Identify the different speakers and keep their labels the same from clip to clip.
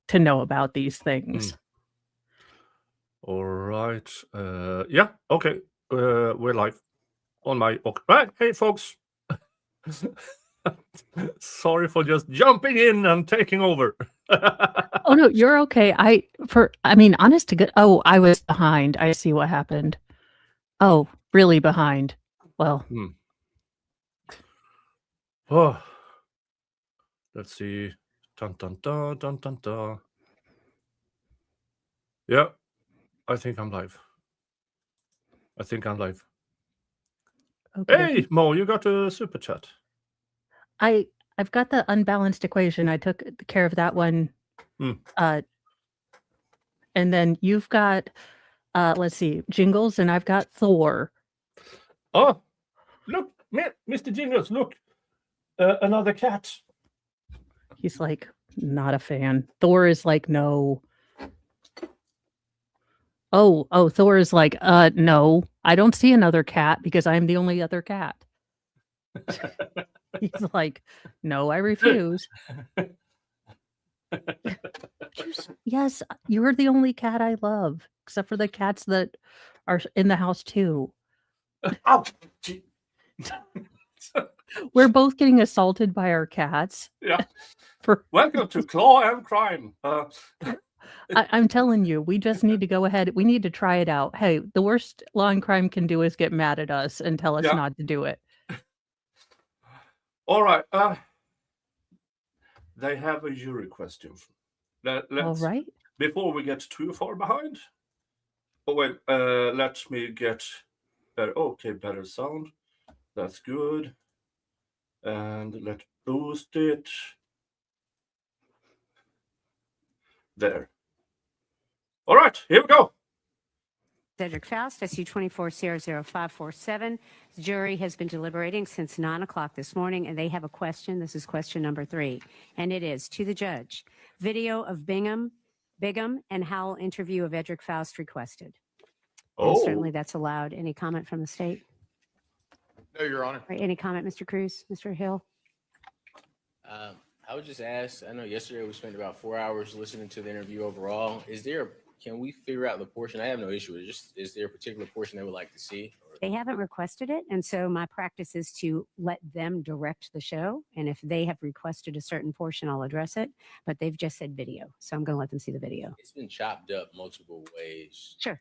Speaker 1: to know about these things.
Speaker 2: All right. Yeah. Okay. We're live on my. Right. Hey, folks. Sorry for just jumping in and taking over.
Speaker 1: Oh no, you're okay. Honest to God. Oh, I was behind. I see what happened. Oh, really behind. Well,
Speaker 2: Oh, let's see. Dun dun dun dun dun dun. Yeah, I think I'm live.
Speaker 1: okay.
Speaker 2: Hey, Mo, you got a super chat.
Speaker 1: I've got the unbalanced equation. I took care of that one. And then you've got let's see, Jingles, and I've got Thor.
Speaker 2: Oh, look, Mr. Jingles, look. Another cat.
Speaker 1: He's like, not a fan. Thor is like, no. Oh, Thor is like, no, I don't see another cat because I'm the only other cat. He's like, no, I refuse. Yes, you're the only cat I love, except for the cats that are in the house too.
Speaker 2: Ow!
Speaker 1: We're both getting assaulted by our cats.
Speaker 2: Yeah. Welcome to Claw and Crime.
Speaker 1: I'm telling you, we just need to go ahead. We need to try it out. Hey, the worst Law and Crime can do is get mad at us and tell us not to do it.
Speaker 2: All right. They have a jury question.
Speaker 1: All right.
Speaker 2: Before we get too far behind. Oh, wait. Let me get better. Okay, better sound. That's good. And let's boost it. There. All right, here we go.
Speaker 3: Edrick Faust, SU 24-00547. The jury has been deliberating since 9 o'clock this morning, and they have a question. This is question number 3, and it is to the judge. Video of Bigham and Howell interview of Edrick Faust requested.
Speaker 2: Oh.
Speaker 3: And certainly that's allowed. Any comment from the state?
Speaker 4: No, Your Honor.
Speaker 3: Right, any comment, Mr. Cruz, Mr. Hill?
Speaker 5: I would just ask, I know yesterday we spent about 4 hours listening to the interview overall. Can we figure out the portion? I have no issue with it. Just, is there a particular portion they would like to see?
Speaker 3: They haven't requested it, and so my practice is to let them direct the show, and if they have requested a certain portion, I'll address it, but they've just said video, so I'm going to let them see the video.
Speaker 5: It's been chopped up multiple ways.
Speaker 3: Sure.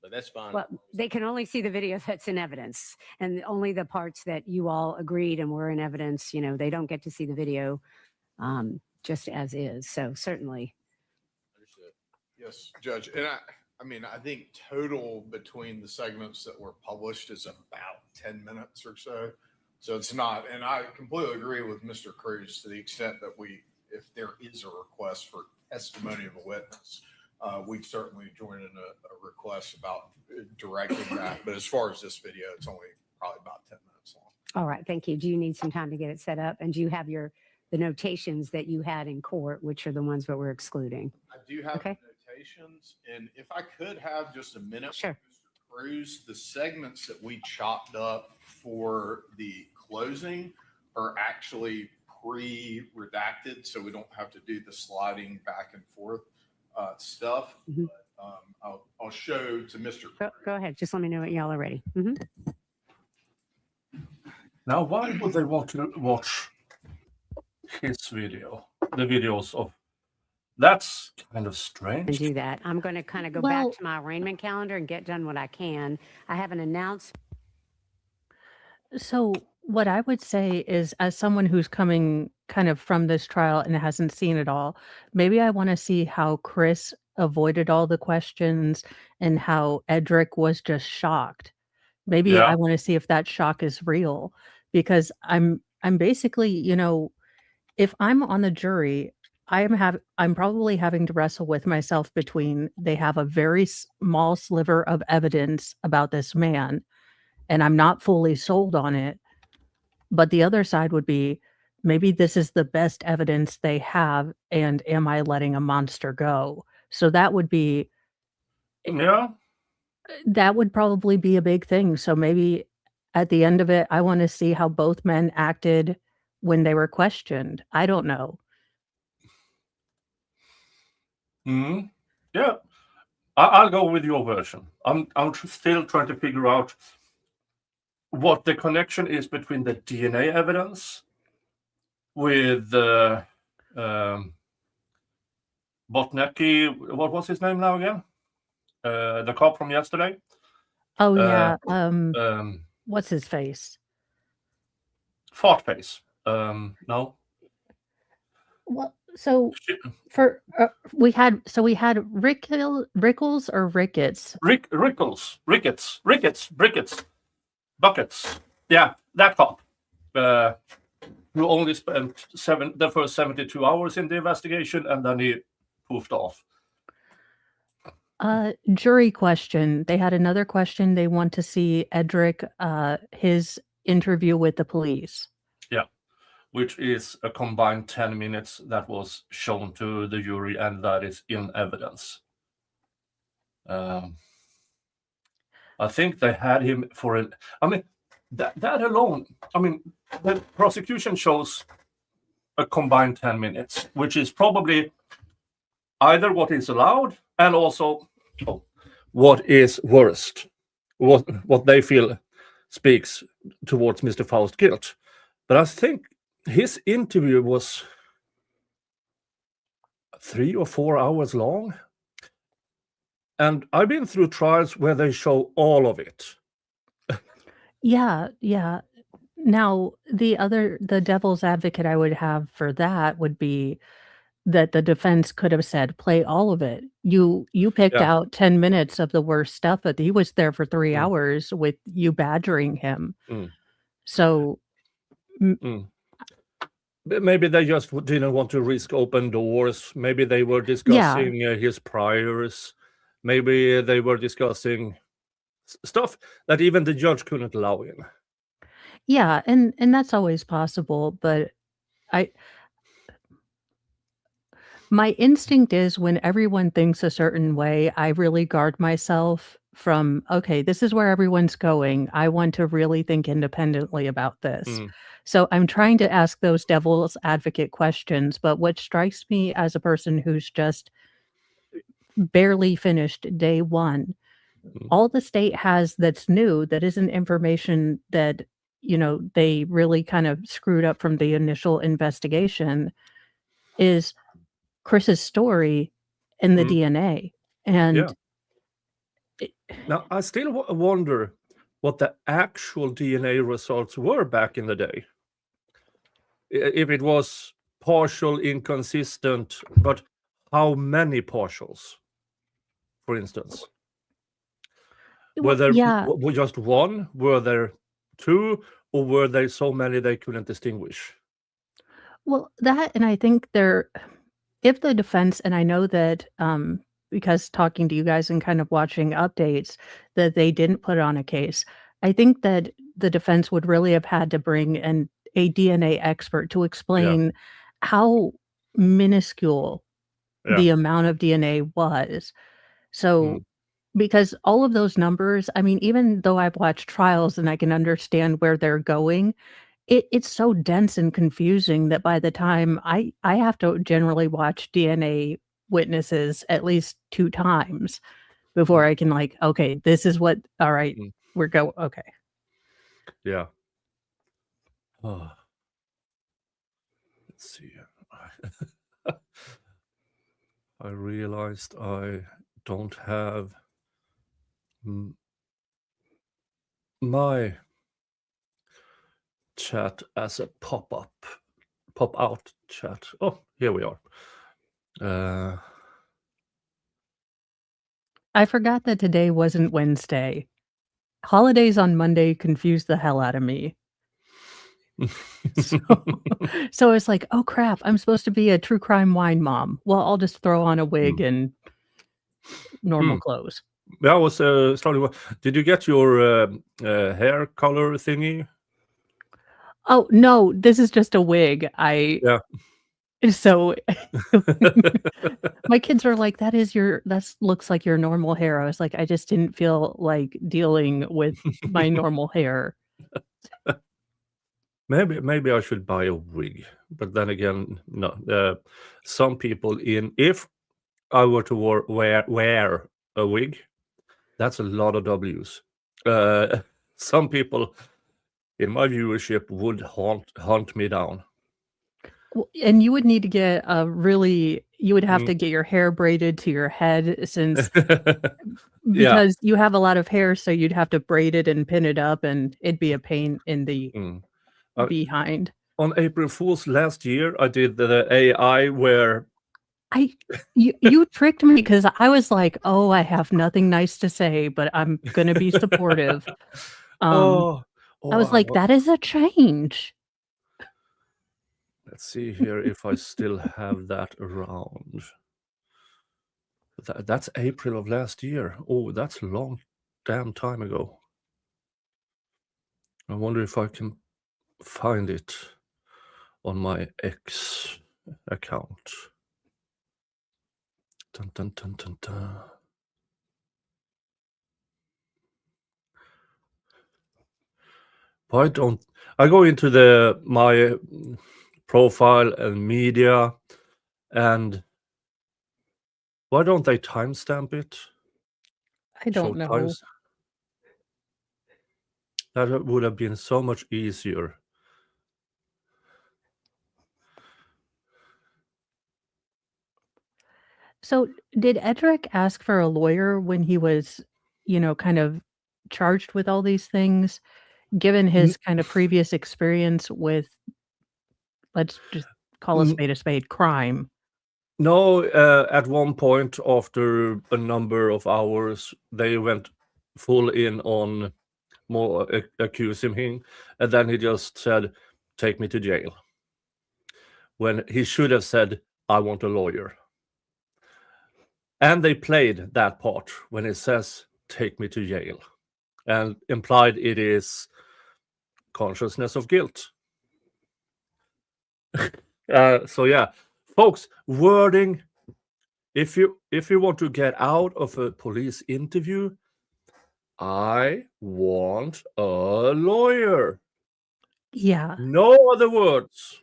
Speaker 5: But that's fine.
Speaker 3: Well, they can only see the video that's in evidence, and only the parts that you all agreed and were in evidence, they don't get to see the video just as is, so certainly.
Speaker 5: Understood.
Speaker 4: Yes, Judge. And I think total between the segments that were published is about 10 minutes or so. So it's not, and I completely agree with Mr. Cruz to the extent that if there is a request for testimony of a witness, we'd certainly join in a request about directing that. But as far as this video, it's only probably about 10 minutes long.
Speaker 3: All right. Thank you. Do you need some time to get it set up? And do you have the notations that you had in court, which are the ones that we're excluding?
Speaker 4: I do have notations. And if I could have just a minute,
Speaker 3: sure.
Speaker 4: Mr. Cruz, the segments that we chopped up for the closing are actually pre-redacted, so we don't have to do the sliding back and forth stuff.
Speaker 3: Mm-hmm.
Speaker 4: But, I'll show to Mr.
Speaker 3: Go ahead. Just let me know what y'all are ready. Mm-hmm.
Speaker 2: Now, why would they want to watch his video? The videos of... That's kind of strange.
Speaker 3: And do that. I'm going to kind of go back to my arraignment calendar and get done what I can. I have an announcement.
Speaker 1: So what I would say is, as someone who's coming kind of from this trial and hasn't seen it all, maybe I want to see how Chris avoided all the questions and how Edrick was just shocked. Maybe I want to see if that shock is real, because I'm basically, if I'm on the jury, I'm probably having to wrestle with myself between they have a very small sliver of evidence about this man and I'm not fully sold on it. But the other side would be, maybe this is the best evidence they have, and am I letting a monster go? So that would be...
Speaker 2: Yeah.
Speaker 1: That would probably be a big thing. So maybe at the end of it, I want to see how both men acted when they were questioned. I don't know.
Speaker 2: Mhm. Yeah, I'll go with your version. I'm still trying to figure out what the connection is between the DNA evidence with Botnecki. What was his name now again? The cop from yesterday.
Speaker 1: Oh
Speaker 2: Uh,
Speaker 1: yeah.
Speaker 2: um,
Speaker 1: What's his face?
Speaker 2: Fart face. No.
Speaker 1: Well, so
Speaker 2: Shit.
Speaker 1: for we had Rickles or Ricketts.
Speaker 2: Ricketts, Brickets, Buckets. Yeah, that cop. Who only spent the first 72 hours in the investigation, and then he poofed off.
Speaker 1: Jury question. They had another question. They want to see Edrick, his interview with the police.
Speaker 2: Yeah, which is a combined 10 minutes that was shown to the jury, and that is in evidence. I think they had him for a. I mean, that alone. I mean, the prosecution shows a combined 10 minutes, which is probably either what is allowed and also what is worst, what they feel speaks towards Mr. Faust's guilt. But I think his interview was 3 or 4 hours long. And I've been through trials where they show all of it.
Speaker 1: Yeah, yeah. Now, the devil's advocate I would have for that would be that the defense could have said, "Play all of it." You picked
Speaker 2: Yeah.
Speaker 1: out 10 minutes of the worst stuff, but he was there for 3
Speaker 2: Mm.
Speaker 1: hours with you badgering him.
Speaker 2: Mm.
Speaker 1: So
Speaker 2: But maybe they just didn't want to risk open doors. Maybe they were
Speaker 1: yeah.
Speaker 2: discussing his priors. Maybe they were discussing stuff that even the judge couldn't allow in.
Speaker 1: Yeah, and that's always possible, but my instinct is when everyone thinks a certain way, I really guard myself from, okay, this is where everyone's going. I want to really think independently about this.
Speaker 2: Mm.
Speaker 1: So I'm trying to ask those devil's advocate questions, but what strikes me as a person who's just barely finished day one, all the state has that's new that isn't information that, they really kind of screwed up from the initial investigation is Chris's story and the
Speaker 2: Mm.
Speaker 1: DNA. And
Speaker 2: Yeah. Now, I still wonder what the actual DNA results were back in the day. If it was partial, inconsistent, but how many partials, for instance? Were there
Speaker 1: yeah,
Speaker 2: just one? Were there two? Or were there so many they couldn't distinguish?
Speaker 1: well, that and I think if the defense and I know that, because talking to you guys and kind of watching updates, that they didn't put on a case. I think that the defense would really have had to bring in a DNA expert to explain how minuscule
Speaker 2: Yeah.
Speaker 1: the amount of DNA was. So, because all of those numbers, I mean, even though I've watched trials and I can understand where they're going, it's so dense and confusing that by the time I have to generally watch DNA witnesses at least 2 times before I can okay, this is what all right, okay.
Speaker 2: Yeah. Oh. Let's see. I realized I don't have my chat as a pop-out chat. Oh, here we are.
Speaker 1: I forgot that today wasn't Wednesday. Holidays on Monday confused the hell out of me. So it's like, "Oh crap, I'm supposed to be a true crime wine mom. Well, I'll just throw on a wig and normal clothes."
Speaker 2: I was starting. Did you get your hair color thingy?
Speaker 1: Oh, no, this is just a wig.
Speaker 2: Yeah.
Speaker 1: So my kids are like, that looks like your normal hair." I was like, "I just didn't feel like dealing with my normal hair."
Speaker 2: Maybe I should buy a wig, but then again, no. Some people if I were to wear a wig, that's a lot of W's. Some people in my viewership would hunt me down.
Speaker 1: And you would need to get a really you would have
Speaker 2: Mm.
Speaker 1: to get your hair braided to your head since
Speaker 2: Yeah.
Speaker 1: because you have a lot of hair, so you'd have to braid it and pin it up, and it'd be a pain in the
Speaker 2: Mm. Uh,
Speaker 1: behind.
Speaker 2: on April Fool's last year, I did the AI where
Speaker 1: You tricked me because I was like, "Oh, I have nothing nice to say, but I'm gonna be supportive." Um,
Speaker 2: oh
Speaker 1: I was like,
Speaker 2: oh
Speaker 1: "That is a change."
Speaker 2: let's see here if I still have that around. That's April of last year. Oh, that's a long damn time ago. I wonder if I can find it on my X account. Dun, dun, dun, dun, dun. Why don't I go into my profile and media, and why don't they timestamp it?
Speaker 1: I
Speaker 2: Show
Speaker 1: don't know.
Speaker 2: times. That would have been so much easier.
Speaker 1: So, did Edrick ask for a lawyer when he was, kind of charged with all these things, given
Speaker 2: N-
Speaker 1: his kind of previous experience with, let's just call
Speaker 2: n-
Speaker 1: a spade, crime?
Speaker 2: No, at one point after a number of hours, they went full in on more accusing him, and then he just said, "Take me to jail." When he should have said, "I want a lawyer." And they played that part when it says, "Take me to jail," and implied it is consciousness of guilt. So yeah, folks, wording. If you want to get out of a police interview, I want a lawyer.
Speaker 1: Yeah.
Speaker 2: No other words.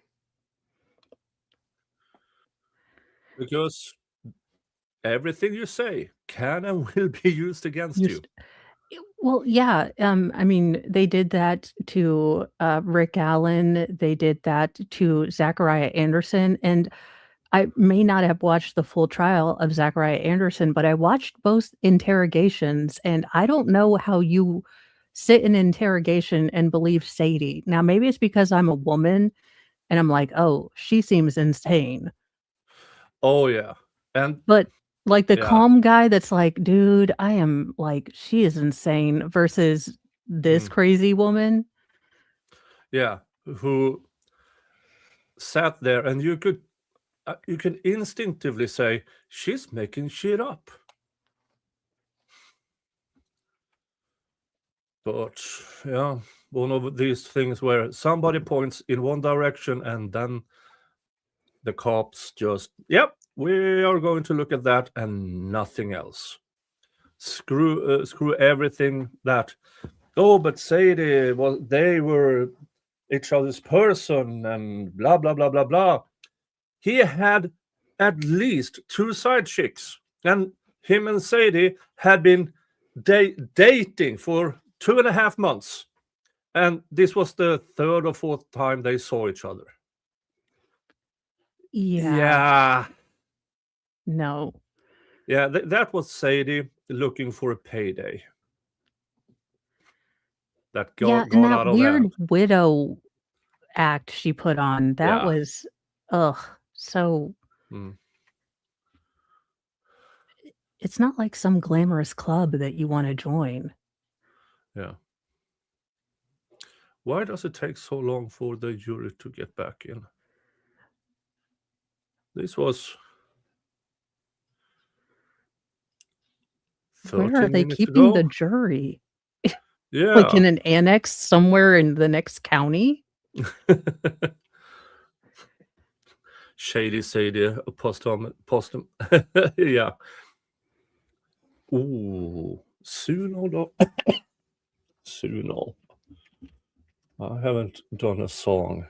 Speaker 2: Because everything you say can and will be used against you.
Speaker 1: Used Well, yeah, I mean, they did that to, Rick Allen, they did that to Zachariah Anderson, and I may not have watched the full trial of Zachariah Anderson, but I watched both interrogations, and I don't know how you sit in interrogation and believe Sadie. Now, maybe it's because I'm a woman, and I'm like, "Oh, she seems insane."
Speaker 2: Oh yeah. And
Speaker 1: But, like, the
Speaker 2: yeah.
Speaker 1: calm guy that's like, "Dude, I am like, she is insane," versus this
Speaker 2: Mm,
Speaker 1: crazy woman.
Speaker 2: yeah. Who sat there and you can instinctively say she's making shit up. But yeah, one of these things where somebody points in one direction and then the cops just, yep, we are going to look at that and nothing else. Screw everything that. Oh, but Sadie, well, they were each other's person and blah blah blah blah blah. He had at least 2 side chicks, and him and Sadie had been dating for 2.5 months, and this was the third or fourth time they saw each other.
Speaker 1: Yeah,
Speaker 2: Yeah,
Speaker 1: no.
Speaker 2: yeah, that was Sadie looking for a payday that
Speaker 1: Yeah, and
Speaker 2: got
Speaker 1: that
Speaker 2: out of
Speaker 1: weird
Speaker 2: hand.
Speaker 1: widow act she put on, that
Speaker 2: Yeah.
Speaker 1: was ugh, so
Speaker 2: Mm,
Speaker 1: it's not like some glamorous club that you wanna join.
Speaker 2: yeah. Why does it take so long for the jury to get back in? This was
Speaker 1: Where are
Speaker 2: 13
Speaker 1: they
Speaker 2: minutes
Speaker 1: keeping the
Speaker 2: ago.
Speaker 1: jury? Like,
Speaker 2: Yeah.
Speaker 1: in an annex somewhere in the next county?
Speaker 2: Shady Sadie, postum. Yeah. Ooh, Suno. Suno. I haven't done a song.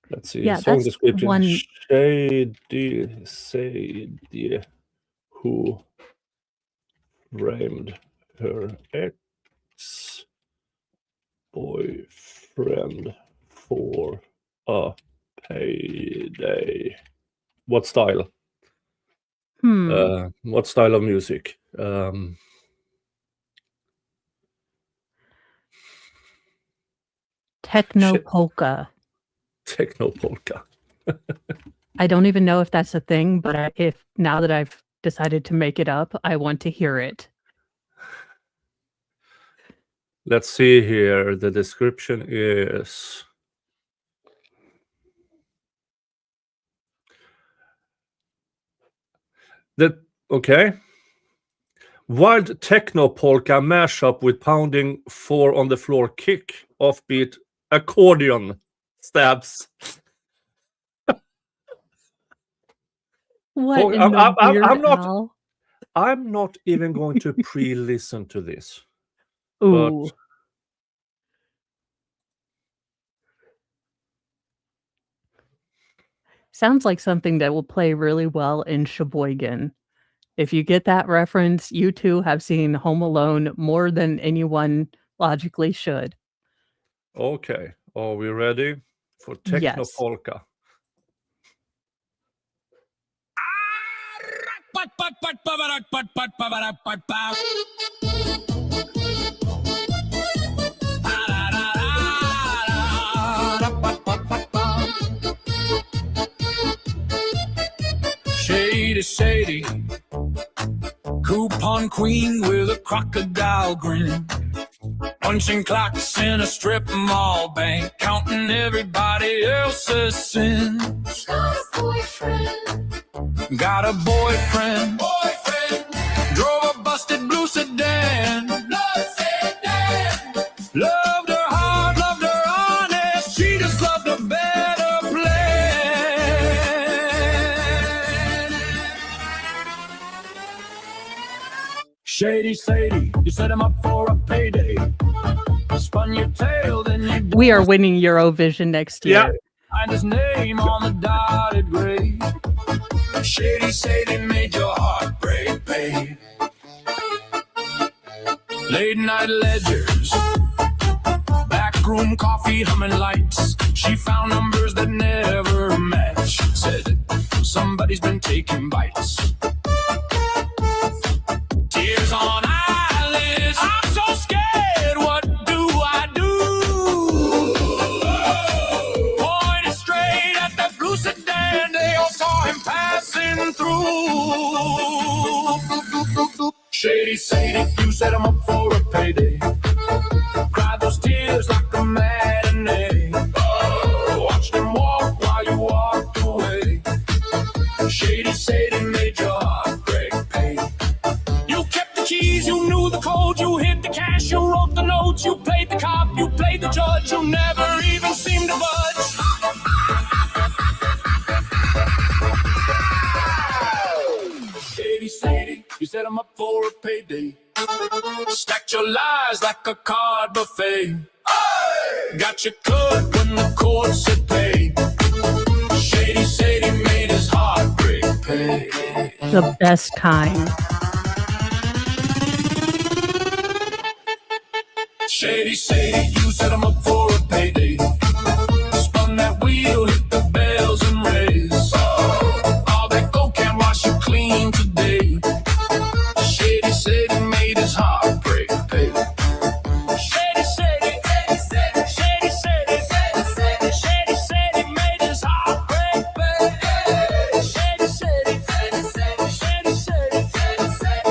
Speaker 2: Let's see.
Speaker 1: Yeah,
Speaker 2: Song
Speaker 1: that's
Speaker 2: description.
Speaker 1: one.
Speaker 2: Sadie, who framed her ex-boyfriend for a payday. What style? What style of music?
Speaker 1: Technopolka.
Speaker 2: Technopolka.
Speaker 1: I don't even know if that's a thing, but if now that I've decided to make it up, I want to hear it.
Speaker 2: Let's see here. The description is okay. Wild techno polka mashup with pounding 4 on the floor kick, offbeat accordion stabs.
Speaker 1: What
Speaker 2: Oh,
Speaker 1: in the Weird
Speaker 2: I'm
Speaker 1: Al?
Speaker 2: not even going to pre-listen to this.
Speaker 1: Ooh. Sounds like something that will play really well in Sheboygan. If you get that reference, you too have seen Home Alone more than anyone logically should.
Speaker 2: Okay, are we ready for techno
Speaker 1: Yes.
Speaker 2: polka?
Speaker 6: Shady, shady, coupon queen with a crocodile grin, punching clocks in a strip mall bank, counting everybody else's sins.
Speaker 7: Got a boyfriend.
Speaker 6: Got a boyfriend. Drove a busted blue sedan. Loved her hard, loved her honest. She just loved a better plan. Shady, Sadie, you set him up for a payday. Spun your tail, then you
Speaker 1: We are winning Eurovision next year.
Speaker 2: Yeah.
Speaker 6: find his name on the dotted grave. Shady, Sadie made your heart break, babe. Late night ledgers, backroom coffee, humming lights. She found numbers that never match. Said somebody's been taking bites. Tears on eyelids. I'm so scared. What do I do? Pointed straight at that blue sedan. They all saw him passing through. Shady, Sadie, you set him up for a payday. Cried those tears like a matinee. Watched him walk while you walked away. Shady, Sadie made your heart break, babe. You kept the keys, you knew the code, you hid the cash, you wrote the notes, you played the cop, you played the judge, you never even seemed to budge. Shady, Sadie, you set him up for a payday. Stacked your lies like a card buffet. Got you cut when the court said pay. Shady, Sadie made his heart break, pay.
Speaker 1: The best kind.
Speaker 6: Shady, Sadie, you set him up for a payday. Spun that wheel, hit the bells and rays. All that gold can't wash you clean today. Shady, Sadie made his heart break, baby. Shady, Sadie, Shady, Sadie, Shady, Sadie made his heart break, baby. Shady, Sadie, Shady, Sadie,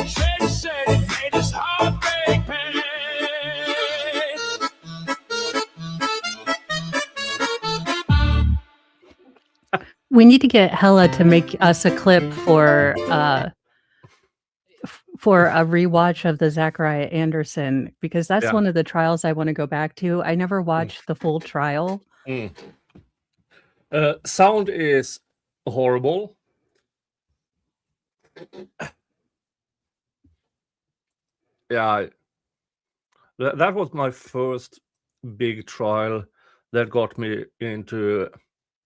Speaker 6: Shady, Sadie made his heart break, baby.
Speaker 1: We need to get Hella to make us a clip for a rewatch of the Zachariah Anderson, because that's
Speaker 2: Yeah.
Speaker 1: one of the trials I want to go back to. I never watched the full trial.
Speaker 2: Sound is horrible. Yeah, that was my first big trial that got me into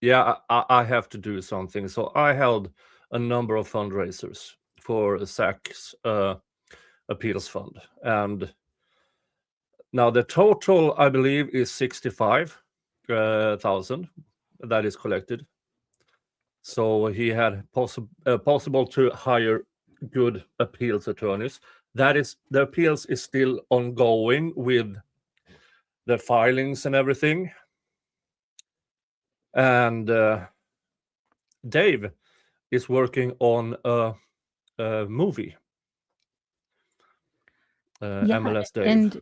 Speaker 2: yeah, I have to do something. So I held a number of fundraisers for Zach's appeals fund, and now the total I believe is 65,000 that is collected. So he had possible to hire good appeals attorneys. That is, the appeals is still ongoing with the filings and everything. And Dave is working on a movie.
Speaker 1: Yeah,
Speaker 2: MLS Dave.
Speaker 1: and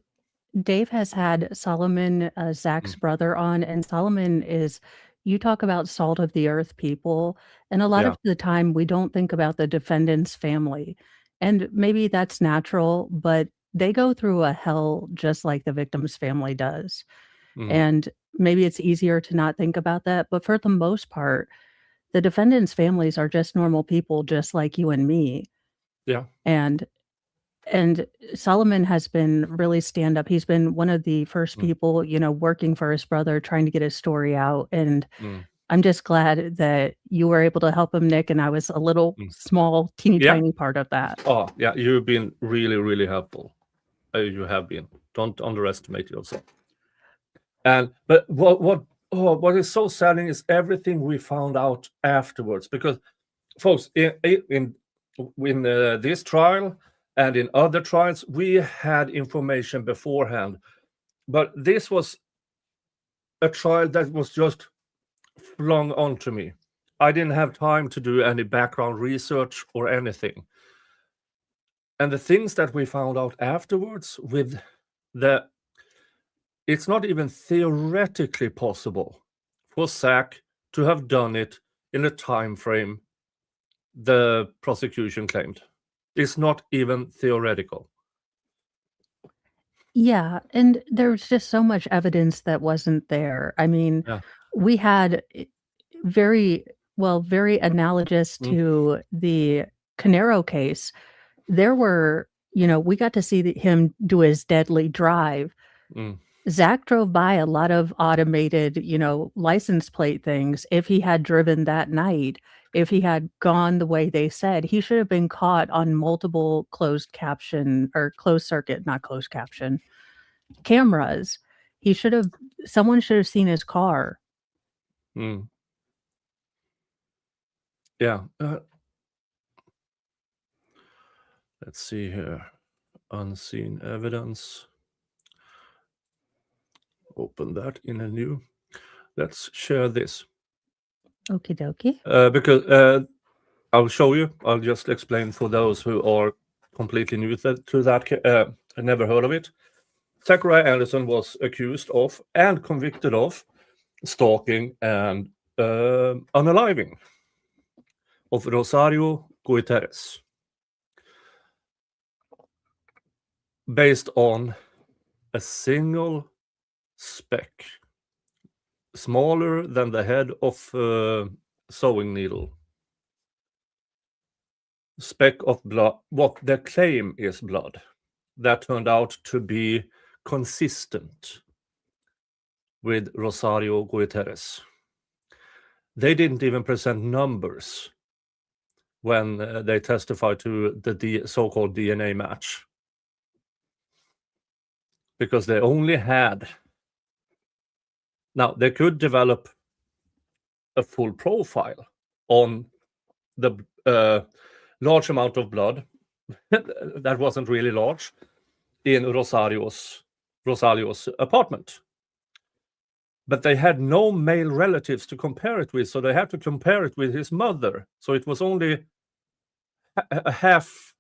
Speaker 1: Dave has had Solomon, Zach's brother, on, and Solomon is, you talk about salt of the earth people, and a lot
Speaker 2: Yeah.
Speaker 1: of the time we don't think about the defendant's family. And maybe that's natural, but they go through a hell just like the victim's family does.
Speaker 2: Mm.
Speaker 1: And maybe it's easier to not think about that. But for the most part, the defendant's families are just normal people, just like you and me.
Speaker 2: Yeah.
Speaker 1: And Solomon has been really stand up. He's been one of the first people, working for his brother, trying to get his story out. And I'm just glad that you were able to help him, Nick. And I was a little small, teeny tiny part of that.
Speaker 2: Oh, yeah. You've been really, really helpful. You have been. Don't underestimate yourself. But what is so saddening is everything we found out afterwards. Because, folks, in this trial and in other trials, we had information beforehand. But this was a trial that was just flung onto me. I didn't have time to do any background research or anything. And the things that we found out afterwards with it's not even theoretically possible for Zach to have done it in a time frame the prosecution claimed. It's not even theoretical.
Speaker 1: Yeah, and there's just so much evidence that wasn't there. I mean,
Speaker 2: Yeah.
Speaker 1: we had very analogous to the Canero case. There were, we got to see him do his deadly drive. Zach drove by a lot of automated, license plate things. If he had driven that night, if he had gone the way they said, he should have been caught on multiple closed circuit, not closed caption, cameras. Someone should have seen his car.
Speaker 2: Yeah. Let's see here. Unseen evidence. Open that in a new. Let's share this.
Speaker 1: Okie dokie.
Speaker 2: Because I'll show you. I'll just explain for those who are completely new to that. I never heard of it. Zachariah Anderson was accused of and convicted of stalking and unaliving of Rosario Guiterres, based on a single speck, smaller than the head of a sewing needle. Speck of blood, what they claim is blood, that turned out to be consistent with Rosario Guiterres. They didn't even present numbers when they testified to the so-called DNA match, because they only had. Now, they could develop a full profile on the large amount of blood that wasn't really large in Rosario's apartment. But they had no male relatives to compare it with, so they had to compare it with his mother. So it was only a half.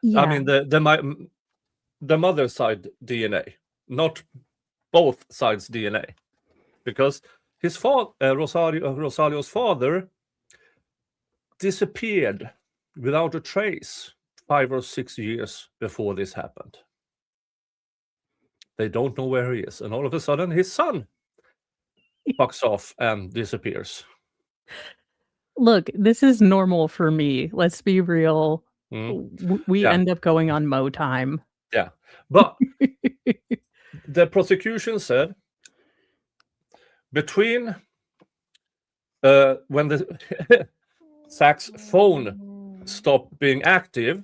Speaker 1: Yeah.
Speaker 2: I mean, the mother's side DNA, not both sides DNA, because his father, Rosalio's father, disappeared without a trace 5 or 6 years before this happened. They don't know where he is, and all of a sudden his son fucks off and disappears.
Speaker 1: Look, this is normal for me. Let's be real. We
Speaker 2: Yeah.
Speaker 1: end up going on Mo time.
Speaker 2: Yeah, but the prosecution said between when the Zach's phone stopped being active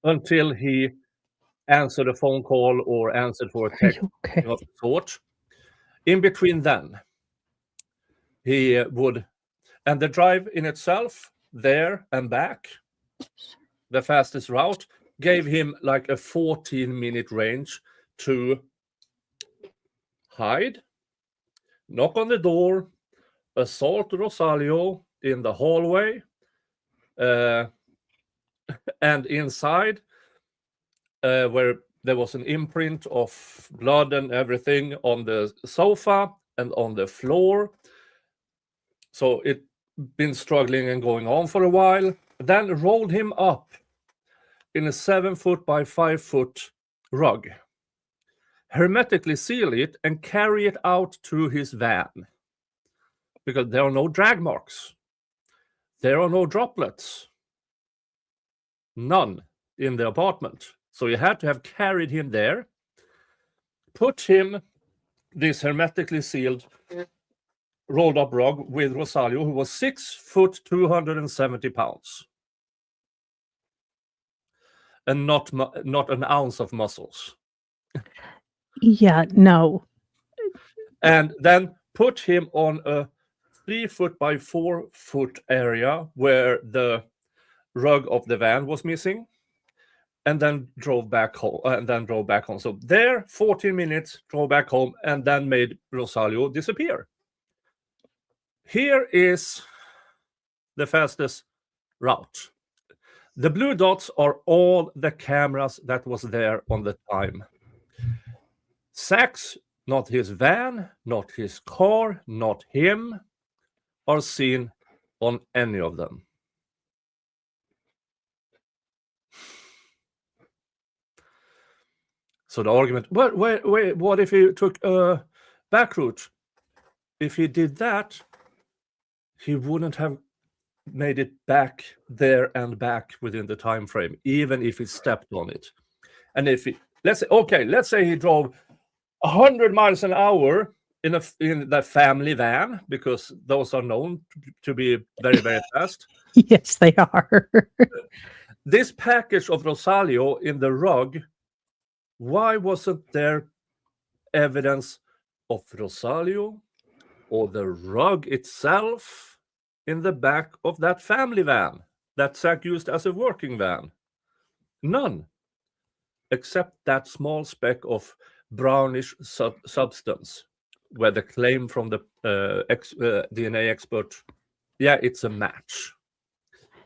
Speaker 2: until he answered a phone call or answered for a
Speaker 1: Are
Speaker 2: text
Speaker 1: you okay?
Speaker 2: of sort. In between then, he would, and the drive in itself, there and back, the fastest route, gave him like a 14-minute range to hide, knock on the door, assault Rosalio in the hallway, and inside, where there was an imprint of blood and everything on the sofa and on the floor. So it been struggling and going on for a while. Then rolled him up in a 7-foot by 5-foot rug, hermetically seal it, and carry it out to his van. Because there are no drag marks. There are no droplets. None in the apartment. So you had to have carried him there, put him, this hermetically sealed, rolled up rug with Rosalio, who was 6 foot 270 pounds. And not an ounce of muscles.
Speaker 1: Yeah, no.
Speaker 2: And then put him on a 3-foot by 4-foot area where the rug of the van was missing, and then drove back home. So there, 14 minutes, drove back home, and then made Rosalio disappear. Here is the fastest route. The blue dots are all the cameras that was there on the time. Zach's, not his van, not his car, not him, are seen on any of them. So the argument, wait, what if he took a back route? If he did that, he wouldn't have made it back there and back within the time frame, even if he stepped on it. And if he, let's say he drove 100 miles an hour in the family van, because those are known to be very, very fast.
Speaker 1: Yes, they are.
Speaker 2: This package of Rosalio in the rug, why wasn't there evidence of Rosalio or the rug itself in the back of that family van that Zach used as a working van? None, except that small speck of brownish substance, where the claim from the DNA expert, yeah, it's a match.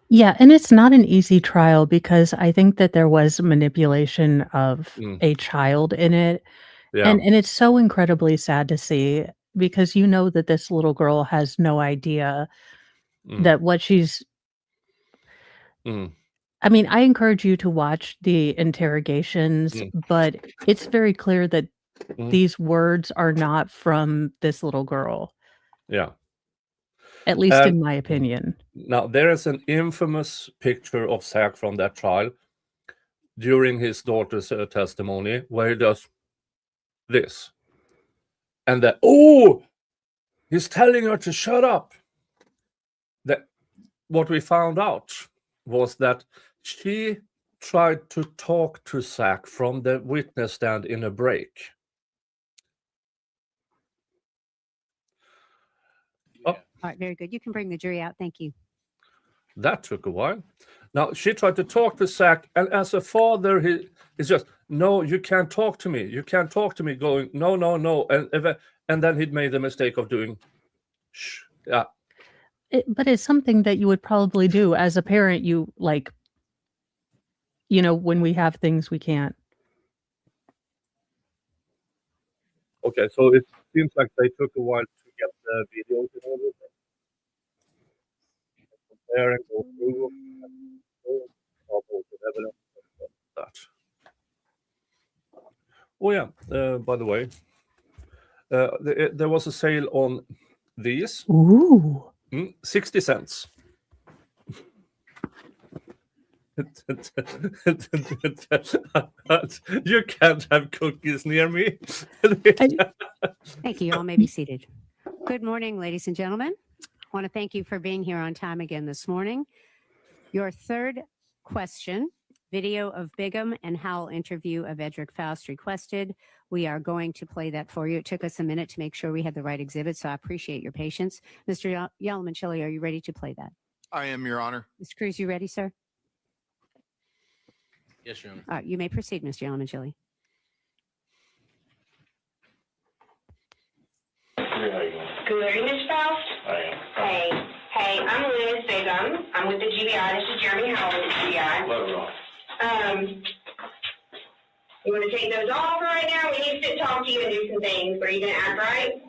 Speaker 1: Yeah, and it's not an easy trial because I think that there was manipulation of a child in it.
Speaker 2: Yeah.
Speaker 1: And it's so incredibly sad to see, because you know that this little girl has no idea that what she's I mean, I encourage you to watch the interrogations, but it's very clear that these words are not from this little girl.
Speaker 2: Yeah.
Speaker 1: At least in my opinion.
Speaker 2: Now, there is an infamous picture of Zach from that trial during his daughter's testimony, where he does this. And then, he's telling her to shut up. What we found out was that she tried to talk to Zach from the witness stand in a break.
Speaker 3: All right, very good. You can bring the jury out. Thank you.
Speaker 2: That took a while. Now, she tried to talk to Zach, and as a father, he's just, no, you can't talk to me. You can't talk to me, going, no, no, no. And then he'd made the mistake of doing, shh, yeah.
Speaker 1: But it's something that you would probably do as a parent. You like, when we have things we can't.
Speaker 2: Okay, so it seems like they took a while to get the videos in order. Compare and go through evidence that. Oh yeah, by the way, there was a sale on these.
Speaker 1: Ooh.
Speaker 2: 60 cents. You can't have cookies near me.
Speaker 3: Thank you. Y'all may be seated. Good morning, ladies and gentlemen. I want to thank you for being here on time again this morning. Your third question, video of Bigham and Howell interview of Edrick Faust requested. We are going to play that for you. It took us a minute to make sure we had the right exhibit, so I appreciate your patience. Mr. Yalamanchili, are you ready to play that?
Speaker 4: I am, Your Honor.
Speaker 3: Mr. Cruz, you ready, sir?
Speaker 5: Yes, Your Honor.
Speaker 3: All right, you may proceed, Mr. Yalamanchili.
Speaker 8: Good morning, Ms. Faust. Hey, I'm Liz Bigham. I'm with the GBI. This is Jeremy Howell with the GBI. You want to take those off right now? We need to sit, talk to you, and do some things. Are you going to act right?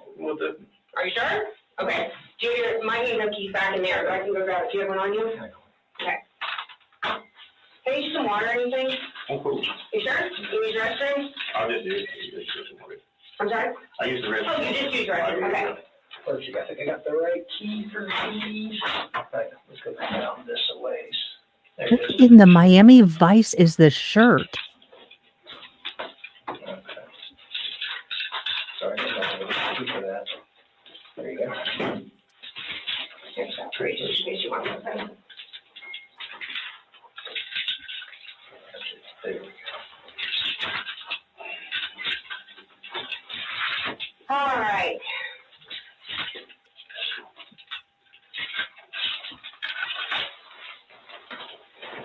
Speaker 8: Are you sure? Okay. Do your my hand keys back in there, so I can go grab it. Do you have one on you? Okay. Can you use some water or anything?
Speaker 9: I'm cool.
Speaker 8: You sure? You use the restroom?
Speaker 9: I'll just do it.
Speaker 8: I'm sorry?
Speaker 9: I use the restroom.
Speaker 8: Oh, you just use the restroom. Okay.
Speaker 9: Let's see, I think I got the right key for these. Right, let's go down this a ways. There it
Speaker 1: What
Speaker 9: is.
Speaker 1: in the Miami Vice is this shirt?
Speaker 9: Okay. Sorry, I'm not going to keep for that. There you go.
Speaker 8: Here's that trace, just in case you want something.
Speaker 9: There we go.
Speaker 8: All right.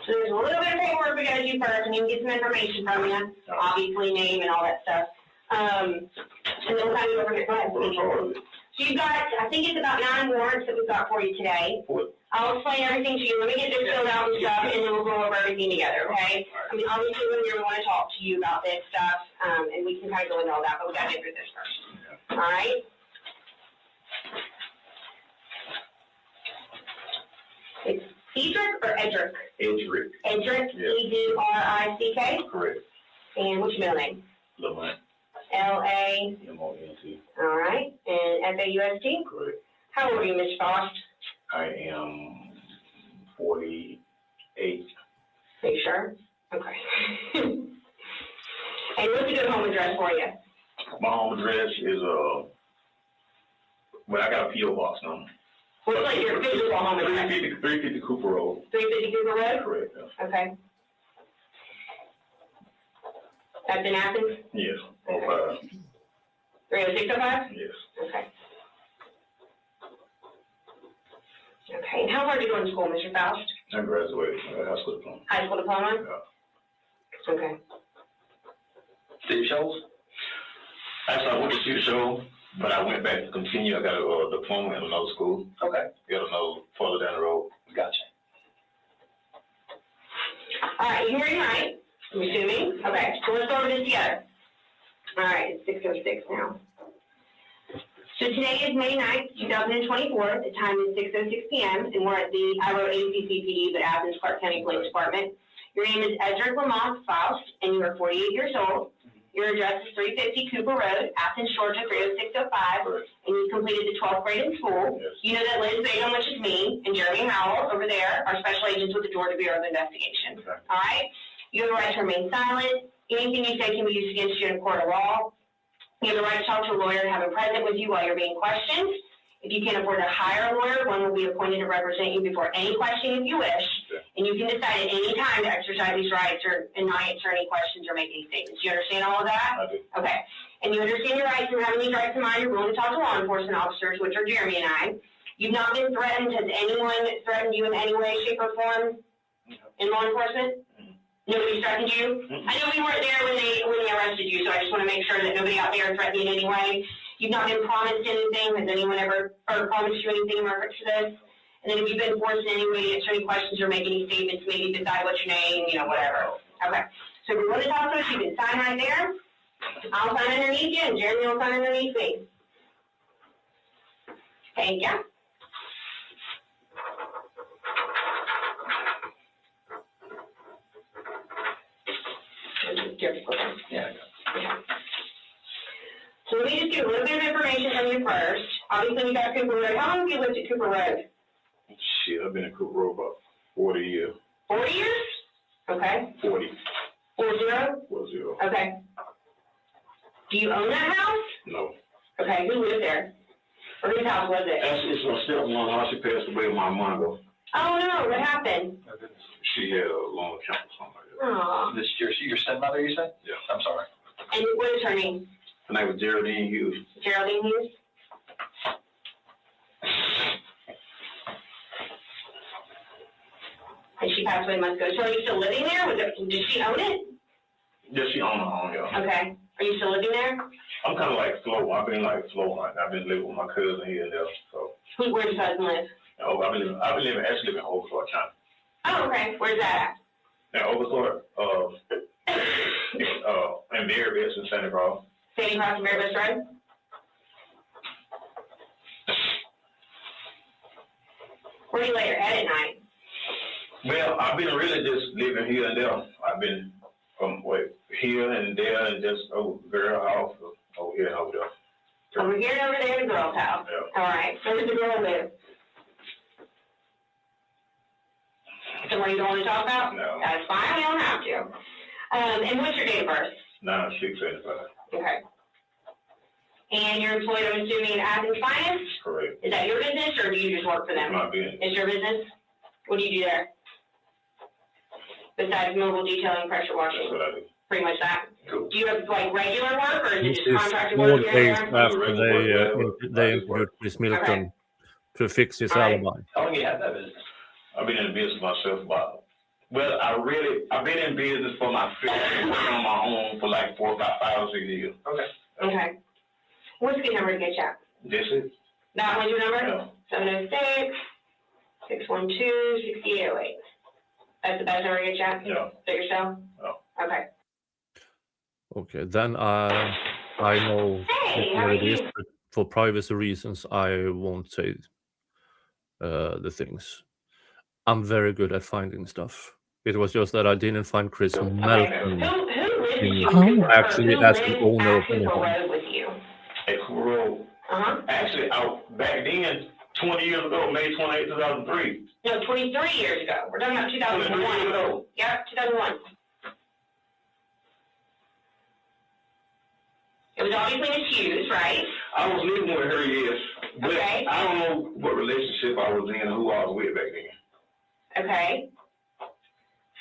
Speaker 8: So there's a little bit of paperwork we gotta do first, and you can get some information from you, obviously name and all that stuff. And then we'll kind of go from there. Go ahead. So you've got, I think it's about 9 warrants that we've got for you today. I'll explain everything to you. Let me get this filled out and stuff, and then we'll go over everything together, okay? I mean, obviously, we're going to want to talk to you about this stuff, and we can kind of go into all that, but we got to get through this first. All right? It's Edrick or Edrick?
Speaker 9: Edrick.
Speaker 8: Edrick,
Speaker 9: Yes.
Speaker 8: E-D-R-I-C-K?
Speaker 9: Correct.
Speaker 8: And what's your middle name?
Speaker 9: Lamont.
Speaker 8: L-A,
Speaker 9: M-O-N-T.
Speaker 8: all right, and F-A-U-S-T?
Speaker 9: Correct.
Speaker 8: How old are you, Ms. Faust?
Speaker 9: I am 48.
Speaker 8: Are you sure? Okay. And what's a good home address for you?
Speaker 9: My home address is, well, I got a P.O. box number.
Speaker 8: What's like your physical home address?
Speaker 9: 350 Cooper Road.
Speaker 8: 350 Cooper Road?
Speaker 9: Correct. Yeah.
Speaker 8: Okay. That's in Athens?
Speaker 9: Yes.
Speaker 8: Okay. 30605?
Speaker 9: Yes.
Speaker 8: Okay. Okay, and how far did you go to school, Mr. Faust?
Speaker 9: I graduated high school diploma.
Speaker 8: High school diploma?
Speaker 9: Yeah.
Speaker 8: Okay.
Speaker 9: City shows? Actually, I went to City Show, but I went back to continue. I got a diploma in another school.
Speaker 8: Okay.
Speaker 9: Got another further down the road.
Speaker 8: Gotcha. All right, you hearing right? I'm assuming? Okay, so let's go over this together. All right, it's 6:06 now. So today is May 9th, 2024. The time is 6:06 p.m. and we're at the ACCPD, the Athens Clark County Police Department. Your name is Edrick Faust, and you are 48 years old. Your address is 350 Cooper Road, Athens, Georgia, 30605, and you completed the 12th grade in school.
Speaker 9: Yes.
Speaker 8: You know that Liz Bigham, which is me, and Jeremy Howell over there are special agents with the Georgia Bureau of Investigation.
Speaker 9: Okay.
Speaker 8: All right? You have the right to remain silent. Anything you say can be used against you in a court of law. You have the right to talk to a lawyer and have him present with you while you're being questioned. If you can't afford to hire a lawyer, one will be appointed to represent you before any question if you wish.
Speaker 9: Okay.
Speaker 8: And you can decide at any time to exercise these rights and not answer any questions or make any statements. You understand all of that?
Speaker 9: I do.
Speaker 8: Okay. And you understand your rights and having these rights in mind, you're willing to talk to law enforcement officers, which are Jeremy and I. You've not been threatened. Has anyone threatened you in any way, shape, or form in law enforcement? Nobody threatened you? I know we weren't there when they arrested you, so I just want to make sure that nobody out there threatened you in any way. You've not been promised anything. Has anyone ever promised you anything in reference to this? And then if you've been forced in any way to answer any questions or make any statements, maybe decide what's your name, whatever. Okay. So if you want to talk to us, you can sign right there. I'll sign underneath you, and Jeremy will sign underneath me. Thank you.
Speaker 9: Yeah.
Speaker 8: So let me just get a little bit of information from you first. Obviously, we got Cooper Road. How long have you lived at Cooper Road?
Speaker 9: Shit, I've been in Cooper Road about 40 years.
Speaker 8: 40 years? Okay.
Speaker 9: 40.
Speaker 8: 40?
Speaker 9: 40.
Speaker 8: Okay. Do you own that house?
Speaker 9: No.
Speaker 8: Okay, who lived there? Or whose house was it?
Speaker 9: Actually, it's my stepmom's house. She passed away a month ago.
Speaker 8: Oh, no, what happened?
Speaker 9: She had a lung cancer or something like that.
Speaker 8: Aw.
Speaker 10: This is your stepmother, you said?
Speaker 9: Yeah.
Speaker 10: I'm sorry.
Speaker 8: And what is her name?
Speaker 9: Her name was Geraldine Hughes.
Speaker 8: Geraldine Hughes? And she passed away months ago. So are you still living there? Did she own it?
Speaker 9: Yeah, she owned her home, yeah.
Speaker 8: Okay. Are you still living there?
Speaker 9: I'm kind of like slow. I've been like slow hunting. I've been living with my cousin here and there. So,
Speaker 8: Where does husband live?
Speaker 9: I've been living actually in Overthorpe County.
Speaker 8: Oh, okay. Where's that
Speaker 9: Now, Overthorpe, in Maryville, in Santa Cruz.
Speaker 8: at? Sandy Cross and Marybeth Road? Where do you lay your head at night?
Speaker 9: Well, I've been really just living here and there. I've been here and there and just girl house over here and over there.
Speaker 8: Over here and over there in the girl's house.
Speaker 9: Yeah.
Speaker 8: All right. Where does the girl live? Somewhere you don't want to talk about?
Speaker 9: No.
Speaker 8: That's fine. We don't have to. And what's your date of birth?
Speaker 9: 9685.
Speaker 8: Okay. And you're employed, I'm assuming, in Athens Finance?
Speaker 9: Correct.
Speaker 8: Is that your business, or do you just work for
Speaker 9: It's
Speaker 8: them?
Speaker 9: my business.
Speaker 8: It's your business? What do you do there? Besides mobile detailing, pressure
Speaker 9: That's
Speaker 8: washing,
Speaker 9: what I do.
Speaker 8: pretty much that?
Speaker 9: Cool.
Speaker 8: Do you have, like, regular work, or is it
Speaker 11: This
Speaker 8: just
Speaker 11: is
Speaker 8: contracted
Speaker 11: small
Speaker 8: work here
Speaker 11: days
Speaker 8: and there?
Speaker 11: after they interviewed Chris Milton to fix his
Speaker 8: Right.
Speaker 11: alibi.
Speaker 10: How long you had that business?
Speaker 9: I've been in the business myself I've been in business for myself and working on my own for like 4 or 5 or 6 years.
Speaker 10: Okay.
Speaker 8: Okay. What's the good number to get you at?
Speaker 9: This is,
Speaker 8: That one's your number?
Speaker 9: yeah.
Speaker 8: 706-612-6808. That's the best number to get you at?
Speaker 9: Yeah.
Speaker 8: Is that your cell?
Speaker 9: Yeah.
Speaker 8: Okay.
Speaker 11: Okay, then I know
Speaker 8: Hey, how
Speaker 11: what
Speaker 8: are
Speaker 11: it is,
Speaker 8: you?
Speaker 11: but for privacy reasons, I won't say the things. I'm very good at finding stuff. It was just that I didn't find Chris
Speaker 8: Okay.
Speaker 11: Melton.
Speaker 8: Who lives with you?
Speaker 1: Oh.
Speaker 11: Actually,
Speaker 8: Who
Speaker 11: as the
Speaker 8: lives
Speaker 11: owner
Speaker 8: at
Speaker 11: of the
Speaker 8: Cooper
Speaker 11: home.
Speaker 8: Road with you?
Speaker 9: At Cooper Road.
Speaker 8: Uh-huh.
Speaker 9: Actually, back then, 20 years ago, May 28, 2003.
Speaker 8: No, 23 years ago. We're talking about
Speaker 9: 23 years
Speaker 8: 2001.
Speaker 9: ago.
Speaker 8: Yep, 2001. It was obviously Miss Hughes, right?
Speaker 9: I was living with her, yes. But
Speaker 8: Okay.
Speaker 9: I don't know what relationship I was in or who I was with back then.
Speaker 8: Okay.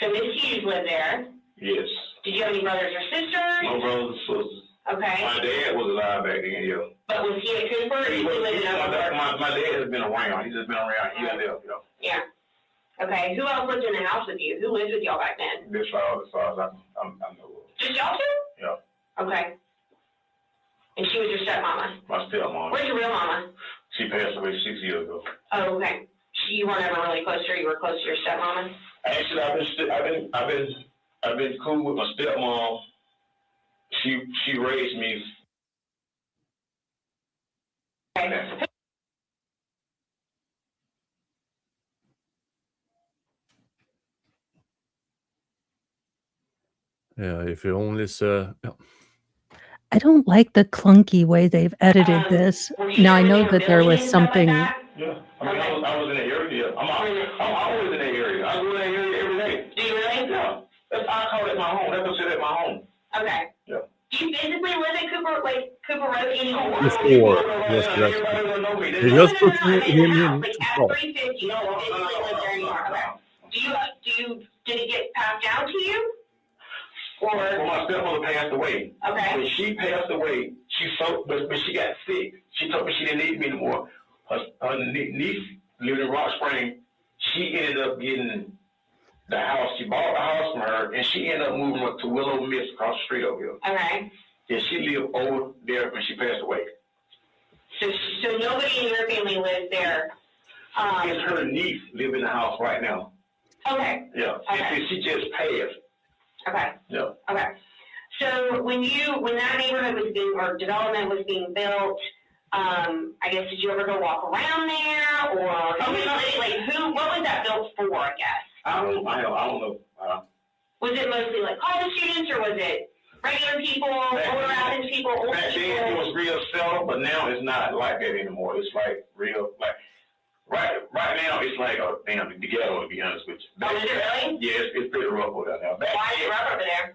Speaker 8: So Miss Hughes lived there.
Speaker 9: Yes.
Speaker 8: Did you have any brothers or sisters?
Speaker 9: My brothers and sisters.
Speaker 8: Okay.
Speaker 9: My dad was alive back then, yeah.
Speaker 8: But was he at Cooper or did he live in Oakland?
Speaker 9: My dad has been around. He's just been around here and there, you know.
Speaker 8: Yeah. Okay. Who else lived in the house with you? Who lived with y'all back then?
Speaker 9: As far as I know of.
Speaker 8: Just y'all two?
Speaker 9: Yeah.
Speaker 8: Okay. And she was your stepmama.
Speaker 9: My stepmom.
Speaker 8: Where's your real mama?
Speaker 9: She passed away 6 years ago.
Speaker 8: Oh, okay. You weren't ever really close to her. You were close to your stepmama.
Speaker 9: Actually, I've been cool with my stepmom. She raised me.
Speaker 8: Okay.
Speaker 11: Yeah, if you only say, yeah.
Speaker 1: I don't like the clunky way they've edited this.
Speaker 8: Were you
Speaker 1: Now, I
Speaker 8: living
Speaker 1: know
Speaker 8: in a
Speaker 1: that there
Speaker 8: building
Speaker 1: was
Speaker 8: and stuff like
Speaker 1: something.
Speaker 8: that?
Speaker 9: Yeah. I mean, I was in that area. I'm always in that area. I go in that area every day.
Speaker 8: Do you really?
Speaker 9: Yeah. I call it my home. That's considered my home.
Speaker 8: Okay.
Speaker 9: Yeah.
Speaker 8: Do you physically live at Cooper Road anymore?
Speaker 11: Before, yes, that's
Speaker 9: Everybody will know me.
Speaker 11: They
Speaker 8: No,
Speaker 11: just
Speaker 8: no,
Speaker 11: put
Speaker 8: no, no,
Speaker 11: him
Speaker 8: in the
Speaker 11: in
Speaker 8: house, like
Speaker 11: oh.
Speaker 8: at 350, you don't physically live there anymore. Okay. Did it get passed down to you?
Speaker 9: Well,
Speaker 8: Or,
Speaker 9: my stepmother passed away.
Speaker 8: okay,
Speaker 9: When she passed away, when she got sick, she told me she didn't need me anymore. Her niece lived in Rock Spring. She ended up getting the house. She bought the house from her, and she ended up moving up to Willow Mist across the street over here.
Speaker 8: okay.
Speaker 9: And she lived over there when she passed away.
Speaker 8: So nobody in your family lives there?
Speaker 9: It's her niece live in the house right now.
Speaker 8: Okay,
Speaker 9: Yeah.
Speaker 8: Okay.
Speaker 9: And she just passed.
Speaker 8: okay,
Speaker 9: Yeah.
Speaker 8: okay. So when that neighborhood was being, or development was being built, I guess, did you ever go walk around there, or, what was that built for, I guess?
Speaker 9: I don't know.
Speaker 8: Was it mostly like college students, or was it regular people, older Athens people, older
Speaker 9: Back then it
Speaker 8: people?
Speaker 9: was real settled, but now it's not like that anymore. It's like real Right now, it's like a damn the ghetto, to be honest with you.
Speaker 8: Oh, is it really?
Speaker 9: Yeah, it's pretty rough over there now.
Speaker 8: Why is it rough over there?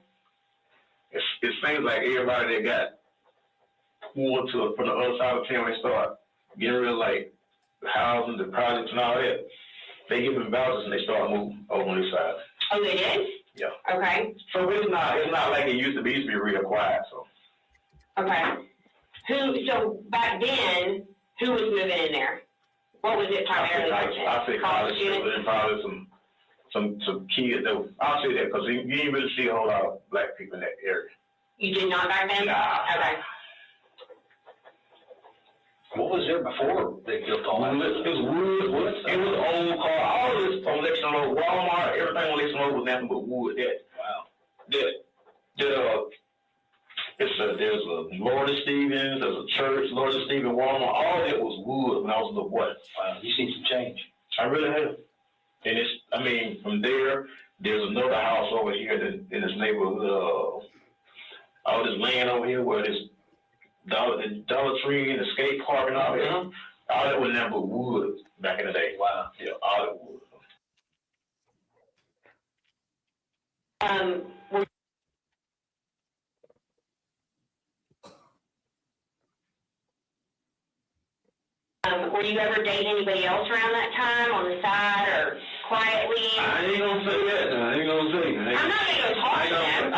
Speaker 9: It seems like everybody that got pulled from the other side of town, they start getting real like the housing, the projects and all that. They give them vouchers and they start moving over on this side.
Speaker 8: Oh, they did?
Speaker 9: Yeah.
Speaker 8: Okay.
Speaker 9: So it's not like it used to be. It used to be real quiet. So.
Speaker 8: Okay. So back then, who was moving in there? What was it primarily?
Speaker 9: I say college students and probably some kids. I'll say that because you didn't really see a whole lot of black people in that area.
Speaker 8: You did not back then?
Speaker 9: Nah.
Speaker 8: Okay.
Speaker 10: What was there before they built all that?
Speaker 9: It was wood. It was an old car. All this on Lexington Road, Walmart, everything on Lexington Road was nothing but wood. There's a Lord of Stevens, there's a church, Lord of Stevens, Walmart. All that was wood when I was a little boy.
Speaker 10: Wow, you seen some change.
Speaker 9: I really have. And from there's another house over here in this neighborhood. All this land over here where this Dollar Tree and the skate park and all that.
Speaker 10: Mm-hmm.
Speaker 9: All that was nothing but wood back in the day. Wow. Yeah, all that wood.
Speaker 8: Were you ever dating anybody else around that time on the side or quietly?
Speaker 9: I ain't gonna say that. I'm not gonna
Speaker 8: go talk to them.
Speaker 9: I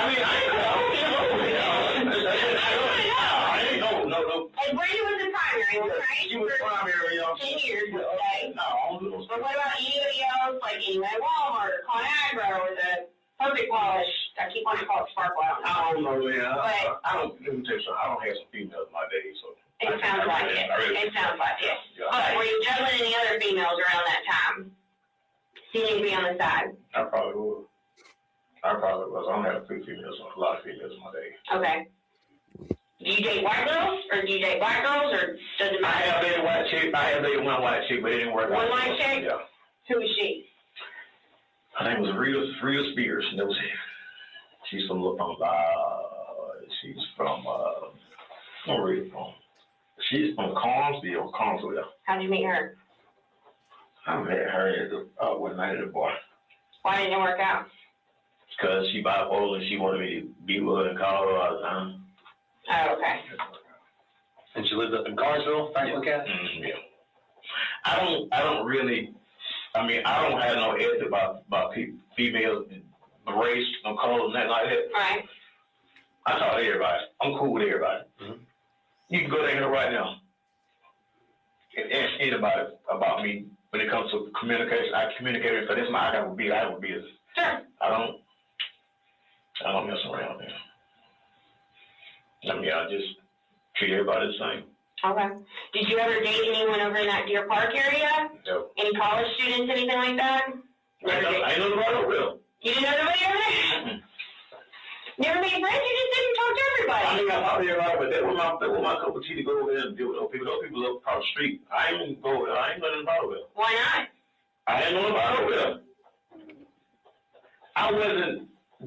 Speaker 9: ain't know.
Speaker 8: And Brady was the primary one, right?
Speaker 9: She was primary, y'all.
Speaker 8: 10 years, okay.
Speaker 9: No, I don't do those.
Speaker 8: But what about anybody else, like anybody at Walmart or Conagra or the Perfect Polish? I keep wanting to call it Sparkle.
Speaker 9: I don't know, man. Let me tell you something. I don't have some females in my day, so.
Speaker 8: It sounds like it. It sounds like it.
Speaker 9: Yeah.
Speaker 8: But were you juggling any other females around that time? See anybody on the side?
Speaker 9: I probably was. I don't have a lot of females in my day.
Speaker 8: Okay. Do you date white girls or do you date black girls or does it
Speaker 9: I
Speaker 8: matter?
Speaker 9: have dated white chick. I have dated one white chick, but it didn't work out.
Speaker 8: One white chick?
Speaker 9: Yeah.
Speaker 8: Who is she?
Speaker 9: Her name was Rita Spears, and that was it. She's from where Rita from? She's from Carnesville.
Speaker 8: How'd you meet her?
Speaker 9: I met her at one night at the bar.
Speaker 8: Why didn't it work out?
Speaker 9: Because she bipolar and she wanted me to be with her and call her all the time.
Speaker 8: Oh, okay.
Speaker 10: And she lived up in Carnesville, Franklin County?
Speaker 9: Mm-hmm, yeah. I don't have no ethic about females, race, no color, nothing like that.
Speaker 8: Right.
Speaker 9: I talk to everybody. I'm cool with everybody. Mm-hmm. You can go there right now and ask anybody about me when it comes to communication. I communicate with them. I have a business.
Speaker 8: Sure.
Speaker 9: I don't mess around, man. I just treat everybody the same.
Speaker 8: Okay. Did you ever date anyone over in that Deer Park area?
Speaker 9: No.
Speaker 8: Any college students, anything like that?
Speaker 9: I ain't know nobody over there.
Speaker 8: You didn't know nobody over there?
Speaker 9: Mm-hmm.
Speaker 8: Never made friends? You just didn't talk to everybody?
Speaker 9: I talked to everybody, but that was my cup of tea to go over there and deal with those people. Those people up across the street. I ain't nothing about over there.
Speaker 8: Why not?
Speaker 9: I ain't know about over there.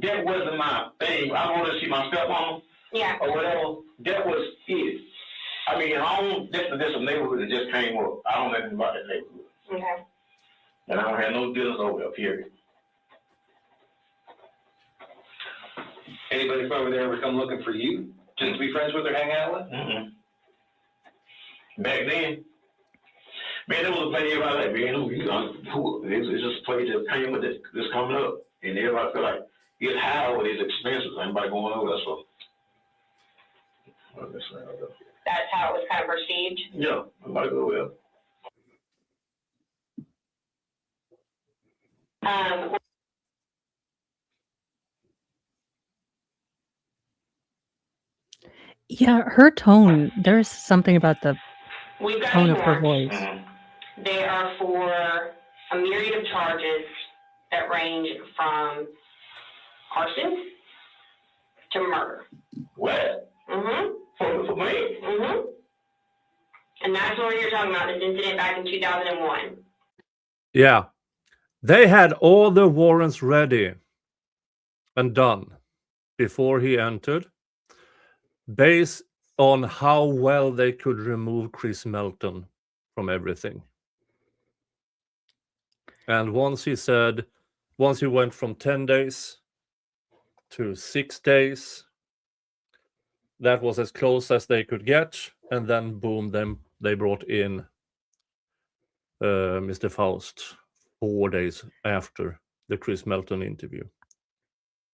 Speaker 9: That wasn't my thing. I wanted to see my stepmom.
Speaker 8: Yeah.
Speaker 9: Or whatever. That was it. That's a neighborhood that just came up. I don't know anything about that neighborhood.
Speaker 8: Okay.
Speaker 9: And I don't have no business over there, period.
Speaker 10: Anybody from over there ever come looking for you? Just to be friends with or hang out with?
Speaker 9: Mm-hmm. Back then, man, there was a place everybody like, man, it's just a place that came with this coming up. And everybody feel like it's high over, it's expensive. Anybody going over there, so.
Speaker 8: That's how it was kind of perceived?
Speaker 9: Yeah, everybody go over there.
Speaker 1: Yeah, her tone, there's something about the
Speaker 8: We've got
Speaker 1: tone of her
Speaker 8: more.
Speaker 1: voice.
Speaker 8: They are for a myriad of charges that range from arson to murder.
Speaker 9: What?
Speaker 8: Mm-hmm.
Speaker 9: For me?
Speaker 8: Mm-hmm. And that's what you're talking about, this incident back in 2001.
Speaker 11: Yeah. They had all the warrants ready and done before he entered, based on how well they could remove Chris Melton from everything. And once he went from 10 days to 6 days. That was as close as they could get, and then boom, they brought in Mr. Faust 4 days after the Chris Melton interview.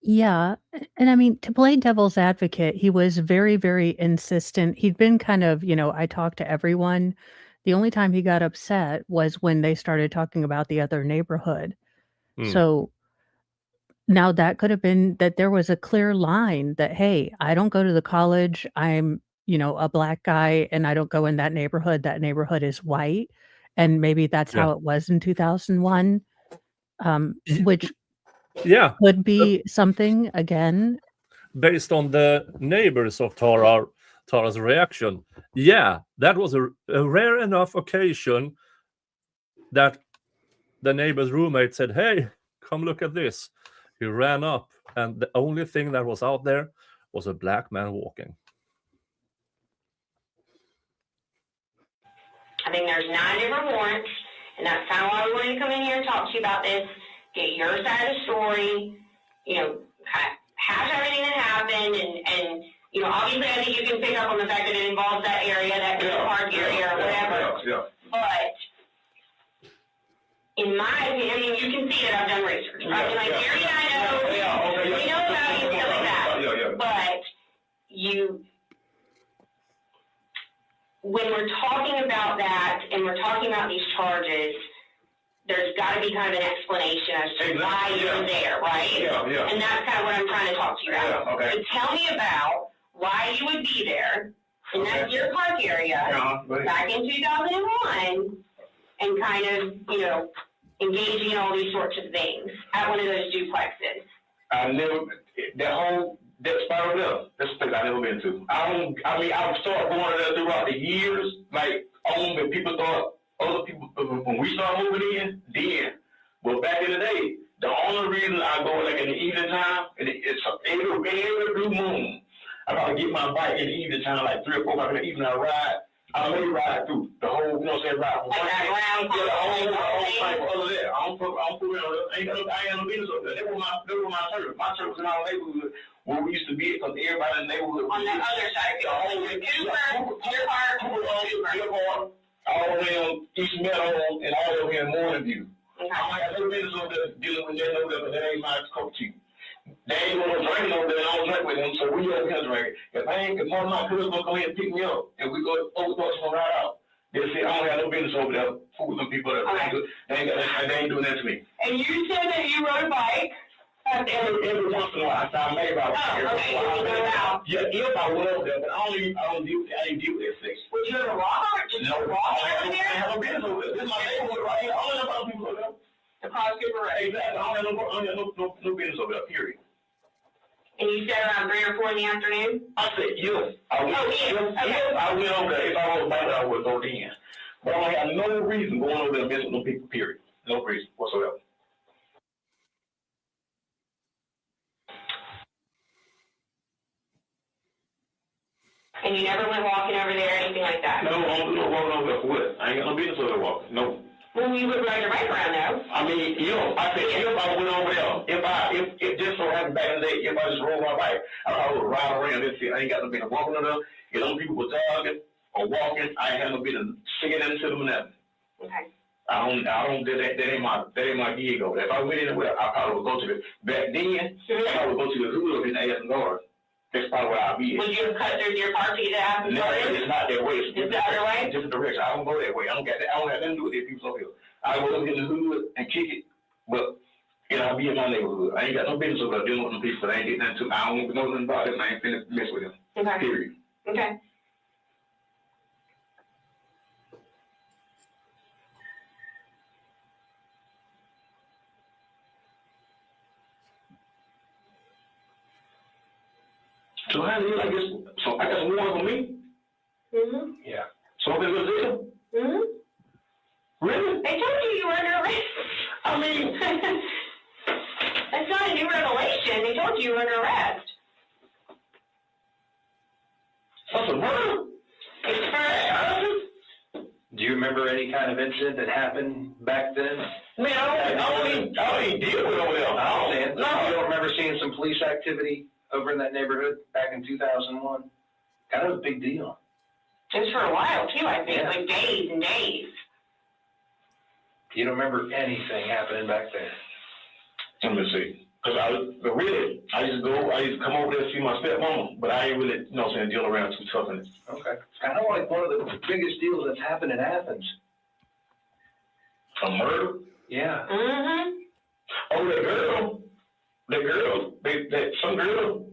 Speaker 1: Yeah, and I mean, to play devil's advocate, he was very, very insistent. He'd been kind of, I talked to everyone. The only time he got upset was when they started talking about the other neighborhood. So now that could have been that there was a clear line that, hey, I don't go to the college. I'm, a black guy and I don't go in that neighborhood. That neighborhood is white. And maybe that's
Speaker 11: Yeah.
Speaker 1: how it was in 2001, which
Speaker 11: Yeah,
Speaker 1: could be something again.
Speaker 11: based on the neighbors of Tara's reaction. Yeah, that was a rare enough occasion that the neighbor's roommate said, "Hey, come look at this." He ran up, and the only thing that was out there was a black man walking.
Speaker 8: I think there's 9 different warrants, and that's kind of why we wanted to come in here and talk to you about this, get your side of the story, kind of hash everything that happened, and obviously I think you can pick up on the fact that it involves that area, that park area, or whatever. But in my opinion, I mean, you can see that I've done research, right? I mean, like, Gary and I know, we know about you, stuff like that. But when we're talking about that and we're talking about these charges, there's got to be kind of an explanation as to why you're there, right? And that's kind of what I'm trying to talk to you about. So tell me about why you would be there in that Deer Park area back in 2001 and kind of, engaging in all these sorts of things at one of those duplexes.
Speaker 9: I never, that spot over there, that's a place I've never been to. I've started going there throughout the years, like, when people thought, other people, when we started moving in, then. But back in the day, the only reason I go, like, in the evening time, and it's every blue moon, I gotta get my bike in the evening time, like 3 or 4 o'clock in the evening, I may ride through the whole, ride from
Speaker 8: like that round,
Speaker 9: the whole thing over there. I don't put I ain't got no business over there. They were my church. My church was in our neighborhood where we used to be, because everybody in the neighborhood.
Speaker 8: On the other side, the whole Deer Park,
Speaker 9: all the way on East Meadow, and all the way in Morning View.
Speaker 8: Okay.
Speaker 9: I don't have no business over there dealing with them over there, but that ain't my cup of tea. They ain't gonna drink over there, and I don't drink with them, so we over here drinking. If one of my cousins gonna come in and pick me up, and we go over to ride out, they'll say, I don't have no business over there fooling people that they ain't doing that to me.
Speaker 8: And you said that you rode a bike?
Speaker 9: Every once in a while, I may ride.
Speaker 8: Okay,
Speaker 9: if I was over there, but I ain't deal with that sex.
Speaker 8: Would you ever walk or just walk over there?
Speaker 9: I have no business over there. This is my neighborhood right here. I don't know about people over there.
Speaker 8: The prosecutor, right?
Speaker 9: Exactly. I don't have no business over there, period.
Speaker 8: And you said around 3 or 4 in the afternoon?
Speaker 9: I said, yes. I went over there. If I was about it, I would go in. But I have no reason going over there and messing with them people, period. No reason whatsoever.
Speaker 8: And you never went walking over there or anything like that?
Speaker 9: No, I don't do no walking over there for what? I ain't got no business over there walking. No.
Speaker 8: Well, you would ride your bike around though.
Speaker 9: I mean, I said, if I went over there, if just so happened back in the day, if I just rode my bike, I would ride around and see. I ain't got no business walking over there. If those people were jogging or walking, I ain't had no business singing into them and nothing.
Speaker 8: Okay.
Speaker 9: I don't, that ain't my gig over there. If I went anywhere, I probably would go to back then, I would go to the hood in Aston Garden. That's probably where I'll be at.
Speaker 8: Would you have cut through your park to get to Aston Garden?
Speaker 9: No, it's not that way.
Speaker 8: It's the other way?
Speaker 9: Different direction. I don't go that way. I don't have nothing to do with these people over here. I go over in the hood and kick it, but I'll be in my neighborhood. I ain't got no business over there dealing with them people. I ain't getting nothing to. I don't know nothing about them. I ain't finna mess with them.
Speaker 8: Okay.
Speaker 9: Period.
Speaker 8: Okay.
Speaker 9: So how do you like this? So I got some warrant for me?
Speaker 8: Mm-hmm.
Speaker 9: Yeah. So I'm in Brazil?
Speaker 8: Mm-hmm.
Speaker 9: Really?
Speaker 8: They told you were under arrest.
Speaker 9: I mean,
Speaker 8: that's not a new revelation. They told you were under arrest.
Speaker 9: that's a murder.
Speaker 8: It's for
Speaker 10: Do you remember remember any kind of incident that happened back then?
Speaker 9: Man, I don't even deal with over there.
Speaker 10: I understand.
Speaker 9: No.
Speaker 10: You don't remember seeing some police activity over in that neighborhood back in 2001? Kind of a big deal.
Speaker 8: It was for a while too, I think,
Speaker 10: Yeah.
Speaker 8: like days and days.
Speaker 10: You don't remember anything happening back there?
Speaker 9: Let me see. Cause I used to come over there and see my stepmom, but I ain't really, you know what I'm saying, deal around too tough in it.
Speaker 10: Okay. It's kind of like one of the biggest deals that's happened in Athens.
Speaker 9: A murder?
Speaker 10: Yeah.
Speaker 8: Mm-hmm.
Speaker 9: Oh, some girl.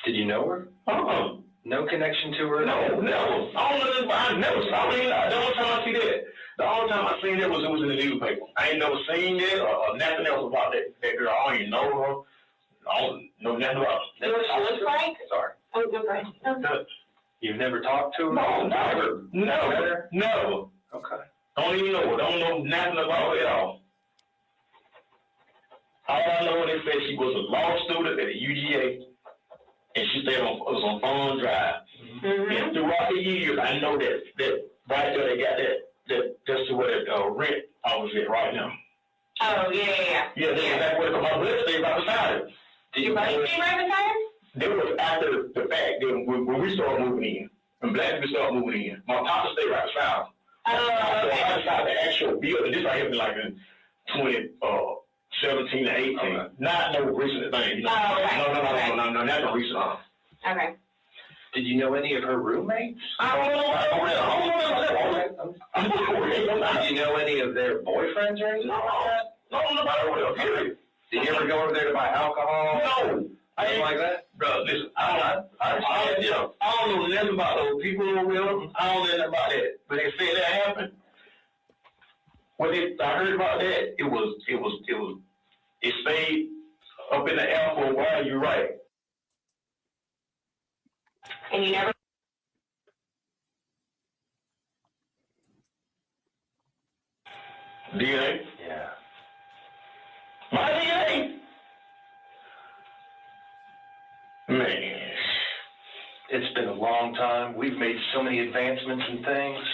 Speaker 10: Did you know her? No connection to her?
Speaker 9: No, never. I never saw her. The only time I see that, the only time I seen that was it was in the newspaper. I ain't never seen that or nothing else about that girl. I don't even know her. I don't know nothing about her.
Speaker 8: You know what she looks like?
Speaker 10: Sorry.
Speaker 8: Oh, okay.
Speaker 10: No. You've never talked to her?
Speaker 9: No, never.
Speaker 10: Okay.
Speaker 9: Don't even know her. Don't know nothing about her at all. All I know is they said she was a law student at the UGA, and she stayed on Farm Drive.
Speaker 8: Mm-hmm.
Speaker 9: And throughout the years, I know that right there they got that's where the rent office is right now.
Speaker 8: Oh, yeah.
Speaker 9: Yeah, that's where my brother stayed right beside it.
Speaker 8: Did your buddy stay right beside her?
Speaker 9: That was after the fact that when we started moving in, when black people started moving in, my papa stayed right beside him.
Speaker 8: Oh, okay.
Speaker 9: Right beside the actual building. This right here was like in 2017 or 18.
Speaker 10: Okay.
Speaker 9: Not no recent thing. You know?
Speaker 8: Oh, okay.
Speaker 9: No, not no recent.
Speaker 8: Okay.
Speaker 10: Did you know any of her roommates?
Speaker 9: I don't know.
Speaker 10: Did you know any of their boyfriends or anything like that?
Speaker 9: No, nobody over there, period.
Speaker 10: Did you ever go over there to buy alcohol?
Speaker 9: No.
Speaker 10: Anything like that?
Speaker 9: Bro, listen, I don't know nothing about those people over there. I don't know nothing about that. But they said that happened. When I heard about that, it stayed up in the air for a while. You're right.
Speaker 8: And you never.
Speaker 9: DNA?
Speaker 10: Yeah.
Speaker 9: My DNA? Man.
Speaker 10: It's been a long time. We've made so many advancements and things.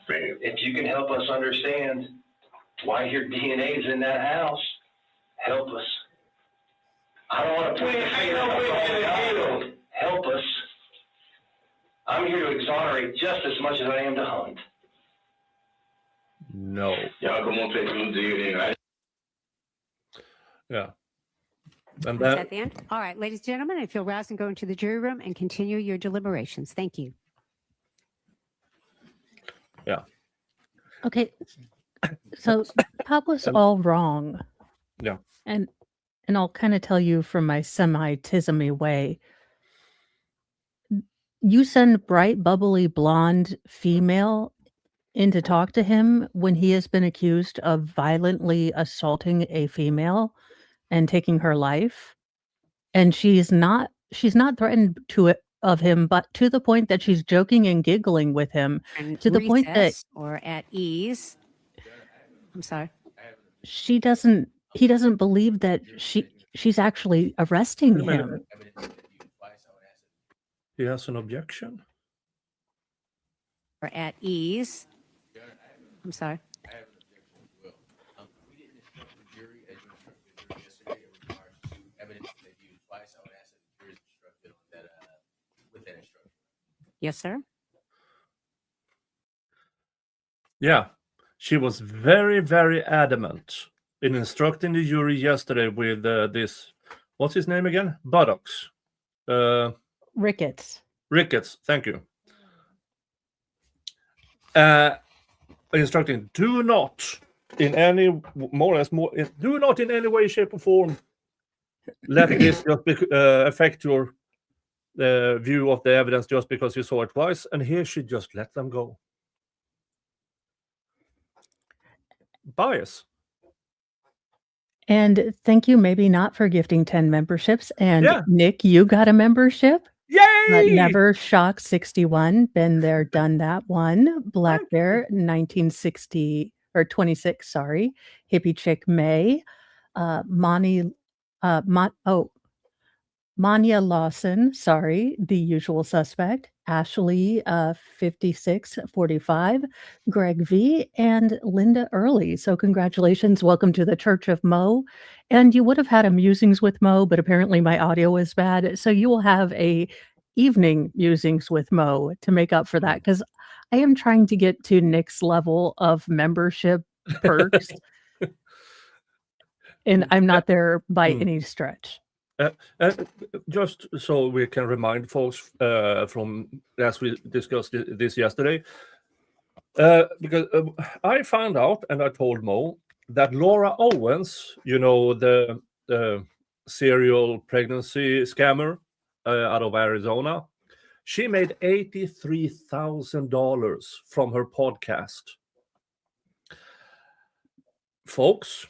Speaker 9: Man.
Speaker 10: If you can help us understand why your DNA is in that house, help us. I don't want to put your finger up on it. Help us. I'm here to exonerate just as much as I am to hunt.
Speaker 11: No.
Speaker 9: Y'all come on, take some DNA.
Speaker 11: Yeah. And
Speaker 3: Is
Speaker 11: then
Speaker 3: that the end? All right, ladies and gentlemen, if you'll rise and go into the jury room and continue your deliberations. Thank you.
Speaker 1: Okay. So that was all wrong.
Speaker 11: Yeah.
Speaker 1: And I'll kind of tell you from my semi-tismy way. You send bright, bubbly, blonde female in to talk to him when he has been accused of violently assaulting a female and taking her life. And she's not threatened of him, but to the point that she's joking and giggling with him,
Speaker 3: And
Speaker 1: to the point that
Speaker 3: recess or at ease. I'm sorry.
Speaker 1: he doesn't believe that she's actually arresting
Speaker 11: Wait a minute.
Speaker 1: him.
Speaker 11: he has an objection.
Speaker 3: Or at ease. I'm sorry.
Speaker 5: I have an objection as well. We didn't instruct the jury as you instructed the jury yesterday in regards to evidence that they used twice. I would ask that the jury is instructed on that with that instruction.
Speaker 3: Yes, sir.
Speaker 11: Yeah, she was very, very adamant in instructing the jury yesterday with this. What's his name again? Buttocks.
Speaker 1: Ricketts.
Speaker 11: Ricketts. Thank you. Instructing: do not in any do not in any way, shape, or form let this just affect your view of the evidence just because you saw it twice. And here she just let them go. Bias.
Speaker 1: And thank you, maybe not for gifting 10 memberships. And
Speaker 11: Yeah.
Speaker 1: Nick, you got a membership.
Speaker 11: Yay!
Speaker 1: Never Shock 61. Been there, done that one. Black
Speaker 11: Thank
Speaker 1: Bear 1960 or 26, sorry. Hippie Chick May. Mania Lawson, sorry, the usual suspect. Ashley 5645, Greg V, and Linda Early. So congratulations. Welcome to the Church of Mo. And you would have had a musings with Mo, but apparently my audio was bad. So you will have a evening musings with Mo to make up for that, because I am trying to get to Nick's level of membership perks, and I'm not there by any stretch.
Speaker 11: Just so we can remind folks from as we discussed this yesterday, because I found out and I told Mo that Laura Owens, the serial pregnancy scammer out of Arizona, she made $83,000 from her podcast. Folks,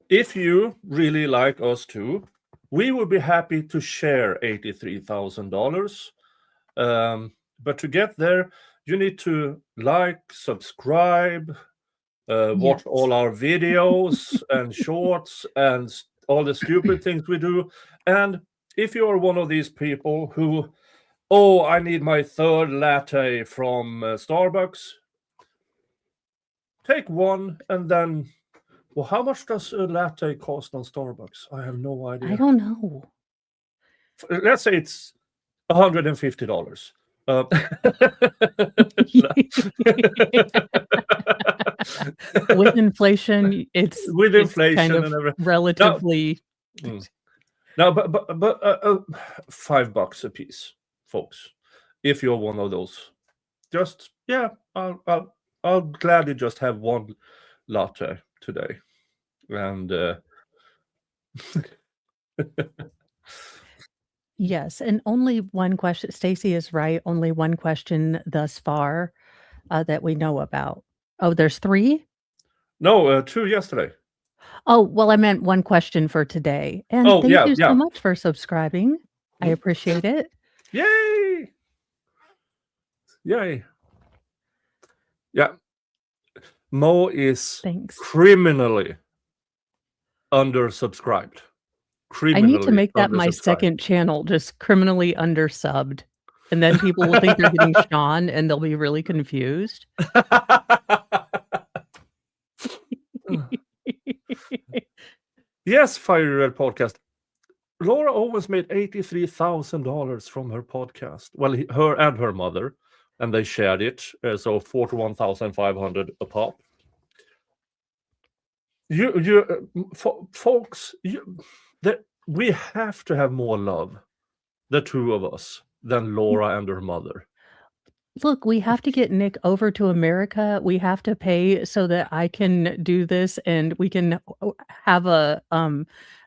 Speaker 11: if you really like us too, we would be happy to share $83,000. But to get there, you need to like, subscribe, watch all our videos and shorts and all the stupid things we do. And if you are one of these people who, I need my third latte from Starbucks, take one and then... Well, how much does a latte cost on Starbucks? I have no idea.
Speaker 1: I don't know.
Speaker 11: Let's say it's $150.
Speaker 1: With inflation, it's kind of
Speaker 11: and everything.
Speaker 1: relatively.
Speaker 11: No, but $5 a piece, folks. If you're one of those, just I'll gladly just have one latte today. And
Speaker 1: Yes, and only one question. Stacy is right. Only one question thus far that we know about. Oh, there's 3?
Speaker 11: No, 2 yesterday.
Speaker 1: Oh, well, I meant one question for today. And thank you so much for subscribing. I appreciate it.
Speaker 11: Yay! Yay! Yeah. Mo is criminally undersubscribed.
Speaker 1: I need to make that my second channel, just criminally undersubbed. And then people will think they're getting Sean and they'll be really confused.
Speaker 11: Yes, Fiery Red Podcast. Laura Owens made $83,000 from her podcast. Well, her and her mother, and they shared it. So $41,500 a pop. Folks, we have to have more love, the two of us, than Laura and her mother.
Speaker 1: Look, we have to get Nick over to America. We have to pay so that I can do this, and we can have a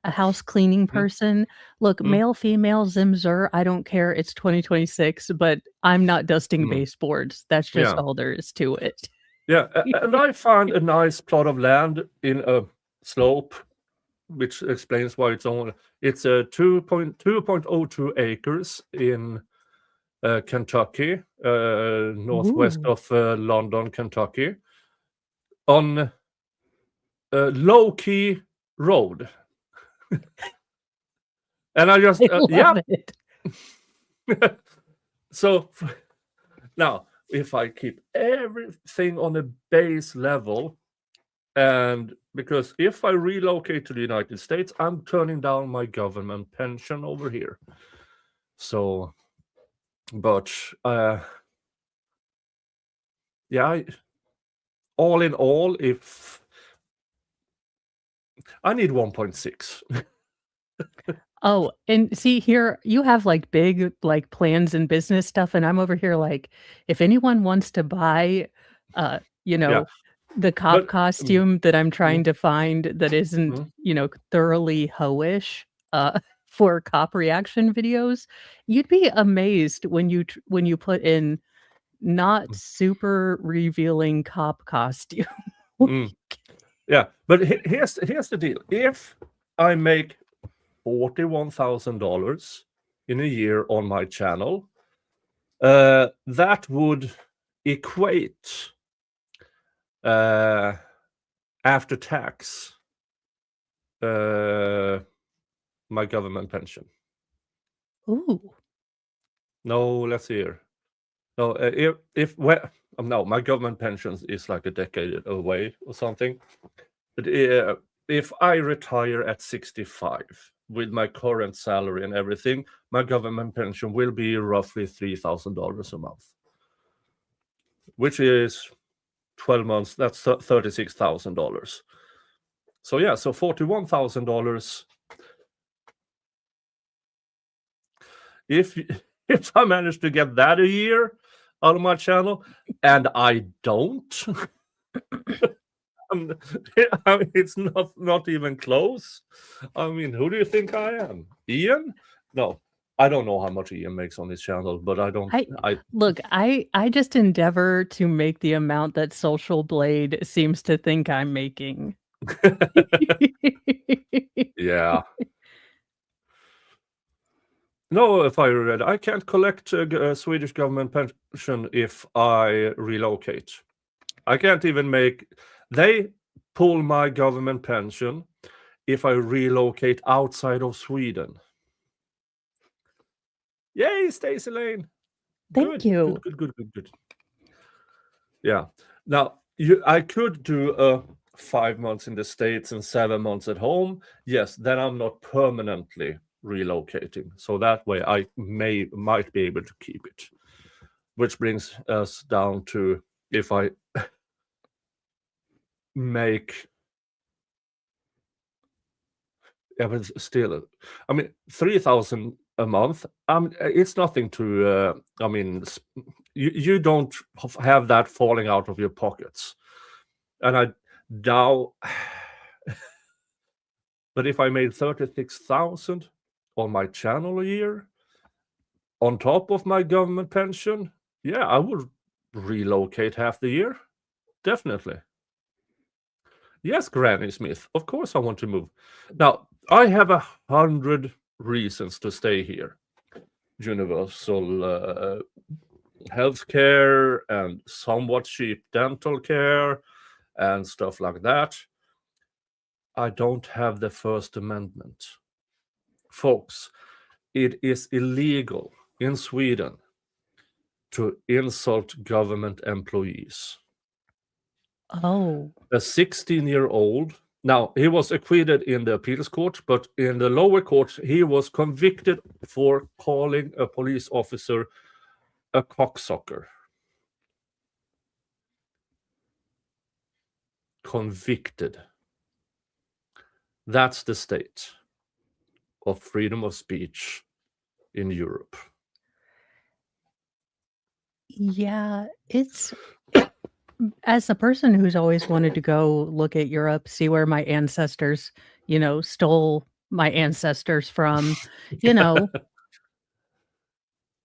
Speaker 1: house cleaning person. Look, male, female, Zimzer, I don't care. It's 2026, but I'm not dusting baseboards. That's just all there is to it.
Speaker 11: Yeah, and I found a nice plot of land in a slope, which explains why it's 2.02 acres in Kentucky, northwest of London, Kentucky, on a low-key road. And I just
Speaker 1: love it.
Speaker 11: So now, if I keep everything on a base level, and because if I relocate to the United States, I'm turning down my government pension over here. So, but all in all, if I need 1.6.
Speaker 1: Oh, and see here, you have like big like plans and business stuff, and I'm over here like, if anyone wants to buy, the cop costume that I'm trying to find that isn't, thoroughly hoish, for cop reaction videos, you'd be amazed when you put in not super revealing cop costume.
Speaker 11: Yeah, but here's the deal. If I make $41,000 in a year on my channel, that would equate after tax my government pension.
Speaker 1: Ooh.
Speaker 11: No, let's see here. No, no, my government pension is like a decade away or something. But if I retire at 65 with my current salary and everything, my government pension will be roughly $3,000 a month, which is 12 months. That's $36,000. So yeah, so $41,000. If I manage to get that a year out of my channel, and I don't, I mean, it's not even close. I mean, who do you think I am? Ian? No, I don't know how much Ian makes on his channel, but
Speaker 1: Look, I just endeavor to make the amount that Social Blade seems to think I'm making.
Speaker 11: Yeah. No, if I read, I can't collect a Swedish government pension if I relocate. I can't even make. They pull my government pension if I relocate outside of Sweden. Yay, Stacey Lane.
Speaker 1: Thank you.
Speaker 11: Good. Yeah. Now, I could do 5 months in the States and 7 months at home. Yes, then I'm not permanently relocating. So that way I might be able to keep it. Which brings us down to if I make, yeah, but still, I mean, 3,000 a month. It's nothing to. I mean, you don't have that falling out of your pockets, and I doubt. But if I made 36,000 on my channel a year, on top of my government pension, yeah, I would relocate half the year, definitely. Yes, Granny Smith. Of course I want to move. Now, I have 100 reasons to stay here. Universal healthcare and somewhat cheap dental care and stuff like that. I don't have the First Amendment. Folks, it is illegal in Sweden to insult government employees.
Speaker 1: Oh.
Speaker 11: A 16-year-old. Now, he was acquitted in the appeals court, but in the lower court, he was convicted for calling a police officer a cocksucker. Convicted. That's the state of freedom of speech in Europe.
Speaker 1: Yeah, as a person who's always wanted to go look at Europe, see where my ancestors, stole my ancestors from,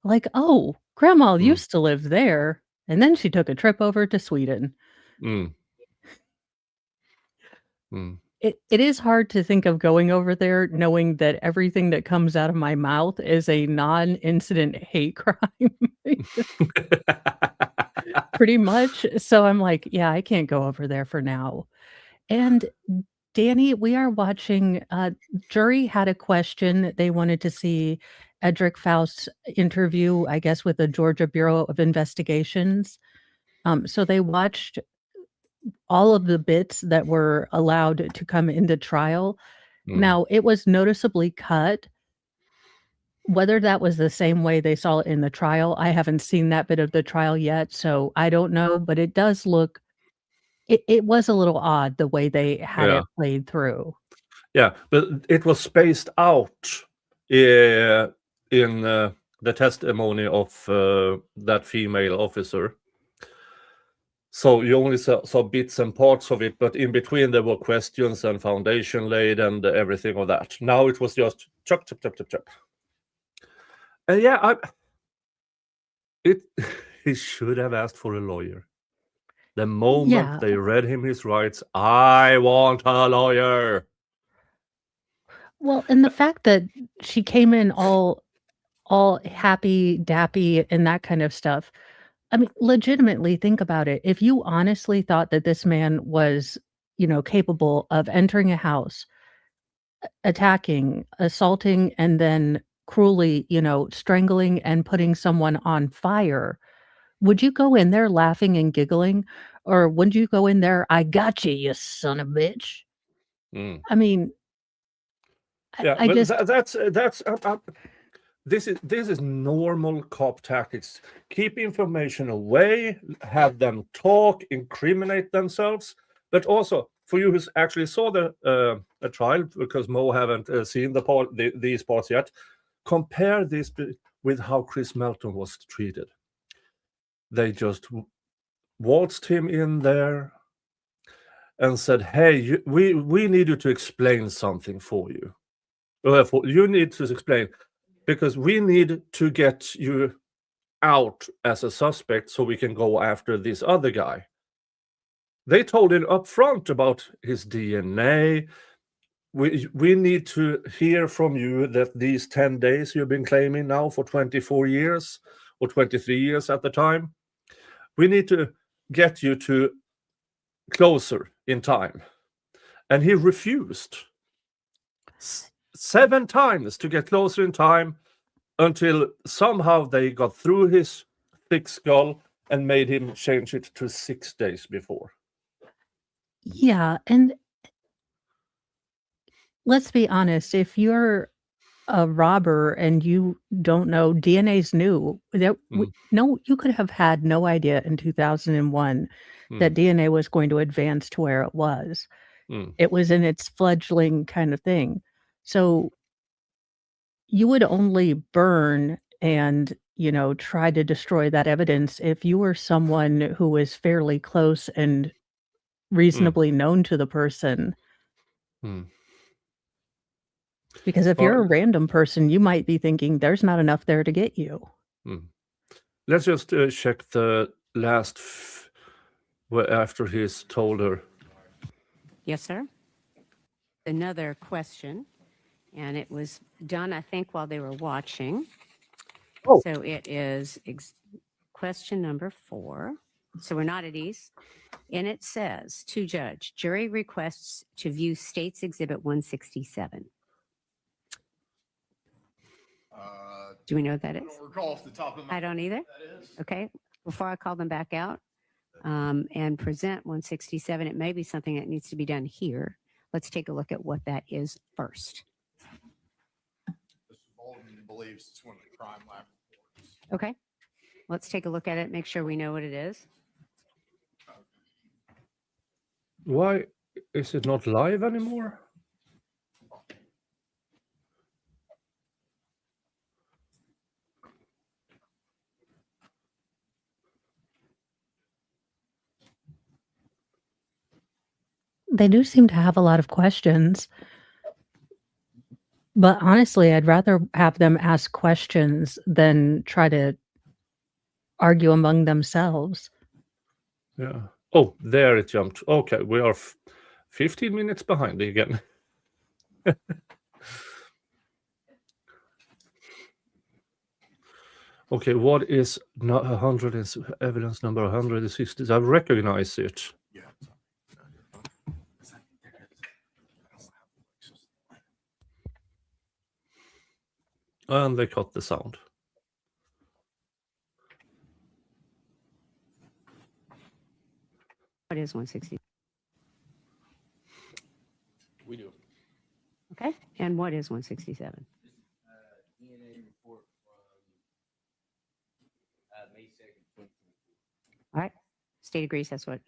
Speaker 1: like, oh, grandma used to live there. And then she took a trip over to Sweden. It is hard to think of going over there knowing that everything that comes out of my mouth is a non-incident hate crime. Pretty much. So I'm like, yeah, I can't go over there for now. And Danny, we are watching, jury had a question. They wanted to see Edrick Faust's interview, I guess, with the Georgia Bureau of Investigations. So they watched all of the bits that were allowed to come into trial. Now, it was noticeably cut. Whether that was the same way they saw it in the trial, I haven't seen that bit of the trial yet, so I don't know, but it does look it was a little odd the way they had it played through.
Speaker 11: Yeah, but it was spaced out in the testimony of that female officer. So you only saw bits and parts of it, but in between there were questions and foundation laid and everything of that. Now it was just chop. And yeah, he should have asked for a lawyer. The moment they read him his rights, I want a lawyer.
Speaker 1: Well, and the fact that she came in all happy, dappy, and that kind of stuff. I mean, legitimately think about it. If you honestly thought that this man was, capable of entering a house, attacking, assaulting, and then cruelly, strangling and putting someone on fire, would you go in there laughing and giggling? Or would you go in there, "I got you son of a bitch"?
Speaker 11: Mm.
Speaker 1: I mean,
Speaker 11: Yeah,
Speaker 1: I
Speaker 11: well,
Speaker 1: just
Speaker 11: that's this is normal cop tactics. Keep information away, have them talk, incriminate themselves, but also for you who actually saw the a trial, because Mo haven't seen these parts yet. Compare this with how Chris Melton was treated. They just waltzed him in there and said, "Hey, we need you to explain something for you. You need to explain, because we need to get you out as a suspect so we can go after this other guy." They told him up front about his DNA. We need to hear from you that these 10 days you've been claiming now for 24 years or 23 years at the time, we need to get you to closer in time. And he refused 7 times to get closer in time, until somehow they got through his thick skull and made him change it to 6 days before.
Speaker 1: yeah, and let's be honest, if you're a robber and you don't know, DNA's new. No, you could have had no idea in 2001 that DNA was going to advance to where it was. It was in its fledgling kind of thing. So you would only burn and, try to destroy that evidence if you were someone who was fairly close and reasonably known to the person. Because if you're a random person, you might be thinking there's not enough there to get you.
Speaker 11: Let's just check the last after he's told her.
Speaker 3: Yes, sir. Another question, and it was done, I think, while they were watching.
Speaker 11: Oh.
Speaker 3: So it is question number 4. So we're not at ease. And it says, to judge, jury requests to view State's Exhibit 167. Do we know what that is?
Speaker 4: I don't recall off the top of my
Speaker 3: I don't either.
Speaker 4: That is.
Speaker 3: Okay. Before I call them back out and present 167, it may be something that needs to be done here. Let's take a look at what that is first.
Speaker 4: Mr. Bolden believes it's one of the crime lab reports.
Speaker 3: Okay. Let's take a look at it, make sure we know what it is.
Speaker 11: Why is it not live anymore?
Speaker 1: They do seem to have a lot of questions. But honestly, I'd rather have them ask questions than try to argue among themselves.
Speaker 11: Yeah. Oh, there it jumped. Okay, we are 15 minutes behind again. Okay, what is 100 is evidence number 160? I recognize it.
Speaker 4: Yeah.
Speaker 11: And they cut the sound.
Speaker 3: What is 160?
Speaker 5: We do.
Speaker 3: Okay. And what is 167?
Speaker 5: DNA report from May 2nd, 2024.
Speaker 3: All right. State agrees. That's what.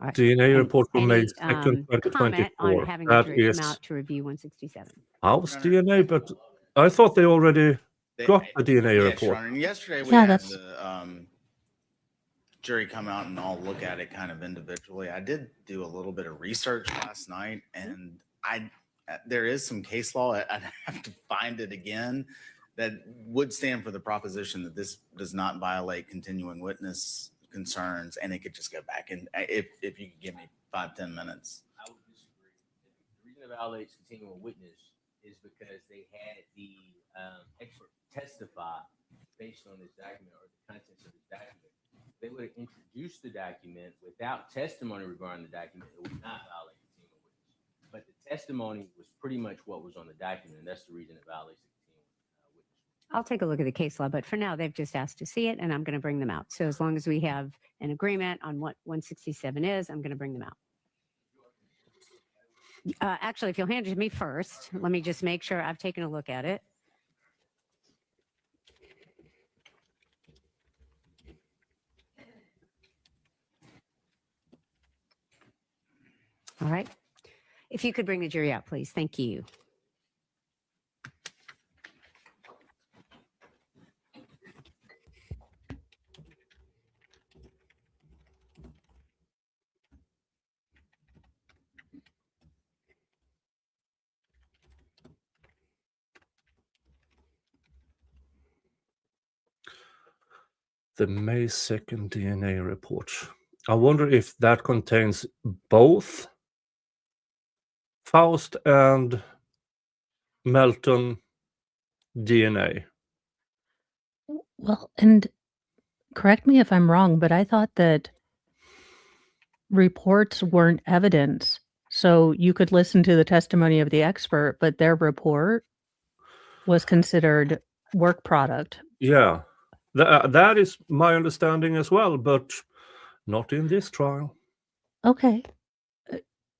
Speaker 3: All right.
Speaker 11: DNA report from May
Speaker 3: Any,
Speaker 11: 2nd,
Speaker 3: comment on
Speaker 11: 2024.
Speaker 3: having a
Speaker 11: That
Speaker 3: jury
Speaker 11: is
Speaker 3: come out to review 167?
Speaker 11: house DNA, but I thought they already got the DNA
Speaker 12: Yeah,
Speaker 11: report.
Speaker 12: Sharon, yesterday we
Speaker 1: Yeah,
Speaker 12: had
Speaker 1: that's-
Speaker 12: the jury come out and all look at it kind of individually. I did do a little bit of research last night, and there is some case law. I'd have to find it again that would stand for the proposition that this does not violate continuing witness concerns, and it could just go back. And if you could give me 5-10 minutes.
Speaker 5: I would disagree. The reason it violates continuing witness is because they had the expert testify based on this document or the contents of this document. They would have introduced the document without testimony regarding the document. It would not violate continuing witness. But the testimony was pretty much what was on the document, and that's the reason it violates the continuing witness
Speaker 3: I'll take a look at the case law, but for now, they've just asked to see it, and I'm going to bring them out. So as long as we have an agreement on what 167 is, I'm going to bring them out. Actually, if you'll hand it to me first, let me just make sure I've taken a look at it. All right. If you could bring the jury out, please. Thank you.
Speaker 11: The May 2nd DNA report. I wonder if that contains both Faust and Melton DNA.
Speaker 1: Well, and correct me if I'm wrong, but I thought that reports weren't evidence. So you could listen to the testimony of the expert, but their report was considered work product.
Speaker 11: Yeah, that is my understanding as well, but not in this trial.
Speaker 1: Okay.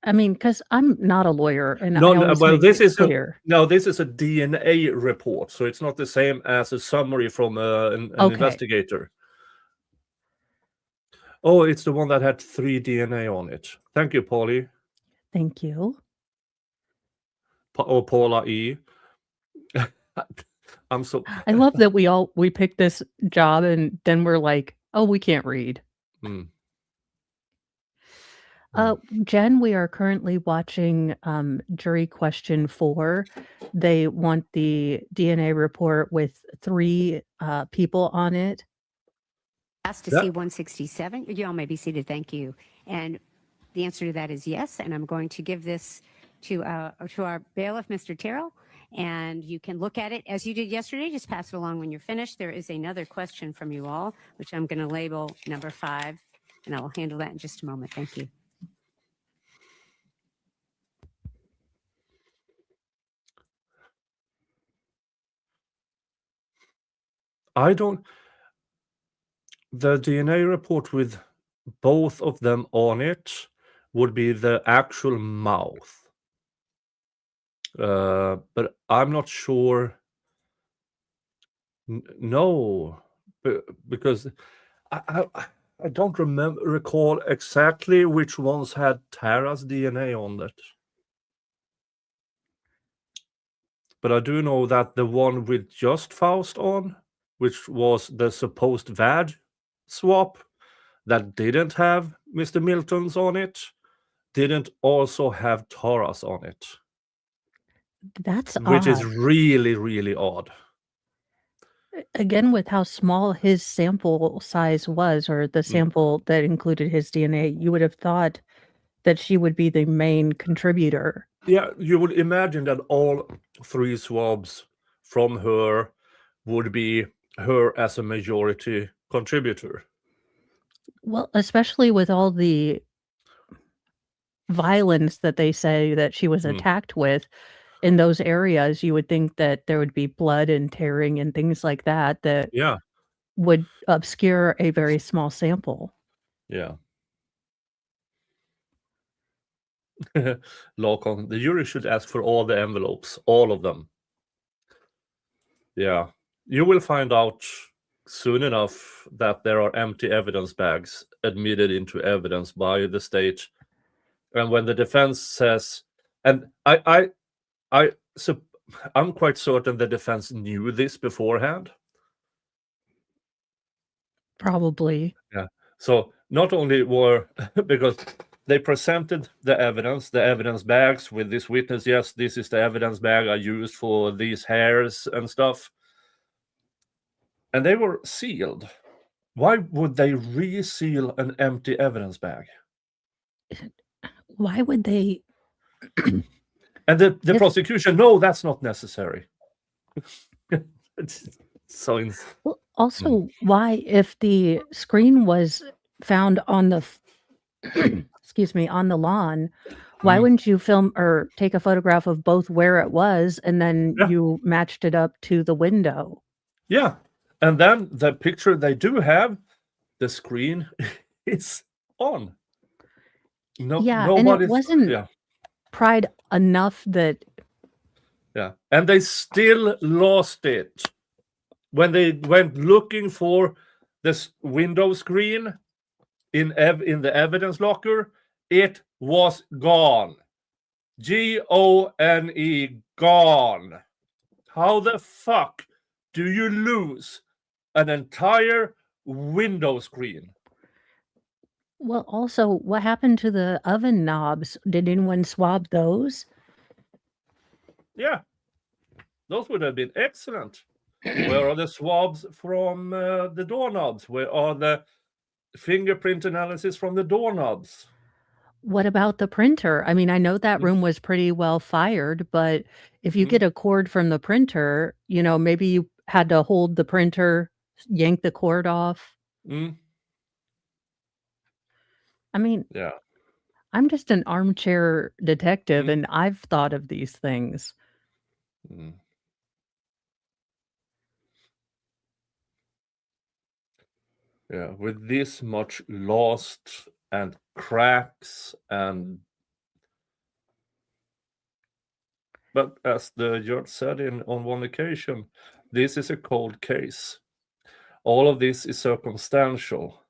Speaker 1: I mean, because I'm not a lawyer, and I
Speaker 11: No,
Speaker 1: always
Speaker 11: well,
Speaker 1: make
Speaker 11: this
Speaker 1: it
Speaker 11: is
Speaker 1: clear.
Speaker 11: this is a DNA report, so it's not the same as a summary from an
Speaker 1: Okay.
Speaker 11: investigator. Oh, it's the one that had 3 DNA on it. Thank you, Paulie.
Speaker 1: Thank you.
Speaker 11: Or Paula E. I'm so.
Speaker 1: I love that we picked this job, and then we're like, oh, we can't read.
Speaker 11: Mm.
Speaker 1: Jen, we are currently watching jury question 4. They want the DNA report with 3 people on it.
Speaker 3: Asked to
Speaker 11: Yeah.
Speaker 3: see 167. You all may be seated. Thank you. And the answer to that is yes. And I'm going to give this to our bailiff, Mr. Terrell. And you can look at it as you did yesterday. Just pass it along when you're finished. There is another question from you all, which I'm going to label number 5. And I will handle that in just a moment. Thank you.
Speaker 11: The DNA report with both of them on it would be the actual mouth. But I'm not sure. No, because I don't recall exactly which ones had Tara's DNA on it. But I do know that the one with just Faust on, which was the supposed VAD swap that didn't have Mr. Milton's on it, didn't also have Tara's on it.
Speaker 1: That's
Speaker 11: Which is
Speaker 1: odd.
Speaker 11: really, really odd.
Speaker 1: Again, with how small his sample size was, or the sample that included his DNA, you would have thought that she would be the main contributor.
Speaker 11: Yeah, you would imagine that all 3 swabs from her would be her as a majority contributor.
Speaker 1: Well, especially with all the violence that they say that she was attacked with in those areas, you would think that there would be blood and tearing and things like that
Speaker 11: Yeah.
Speaker 1: would obscure a very small sample.
Speaker 11: Yeah. Lacon, the jury should ask for all the envelopes, all of them. Yeah. You will find out soon enough that there are empty evidence bags admitted into evidence by the state. And when the defense says, and I'm quite certain the defense knew this beforehand.
Speaker 1: Probably.
Speaker 11: Yeah. So not only were, because they presented the evidence bags with this witness, yes, this is the evidence bag I used for these hairs and stuff. And they were sealed. Why would they reseal an empty evidence bag?
Speaker 1: Why would they?
Speaker 11: And the prosecution, no, that's not necessary. So
Speaker 1: well, also, why, if the screen was found on the excuse me, on the lawn, why wouldn't you film or take a photograph of both where it was and then you matched it up to the window?
Speaker 11: Yeah. And then the picture they do have, the screen is on. No,
Speaker 1: Yeah, and it
Speaker 11: nobody's.
Speaker 1: wasn't
Speaker 11: Yeah.
Speaker 1: pried enough that
Speaker 11: Yeah. And they still lost it. When they went looking for this window screen in the evidence locker, it was gone. Gone. Gone. How the fuck do you lose an entire window screen?
Speaker 1: well, also, what happened to the oven knobs? Did anyone swab those?
Speaker 11: Yeah, those would have been excellent. Where are the swabs from the doorknobs? Where are the fingerprint analysis from the doorknobs?
Speaker 1: What about the printer? I mean, I know that
Speaker 11: Mm.
Speaker 1: room was pretty well fired, but if you
Speaker 11: Mm.
Speaker 1: get a cord from the printer, maybe you had to hold the printer, yank the cord off.
Speaker 11: Mm.
Speaker 1: I mean,
Speaker 11: Yeah.
Speaker 1: I'm just an armchair detective,
Speaker 11: Mm.
Speaker 1: and I've thought of these things.
Speaker 11: Mm. Yeah, with this much lost and cracks and but as the judge said on one occasion, this is a cold case. All of this is circumstantial.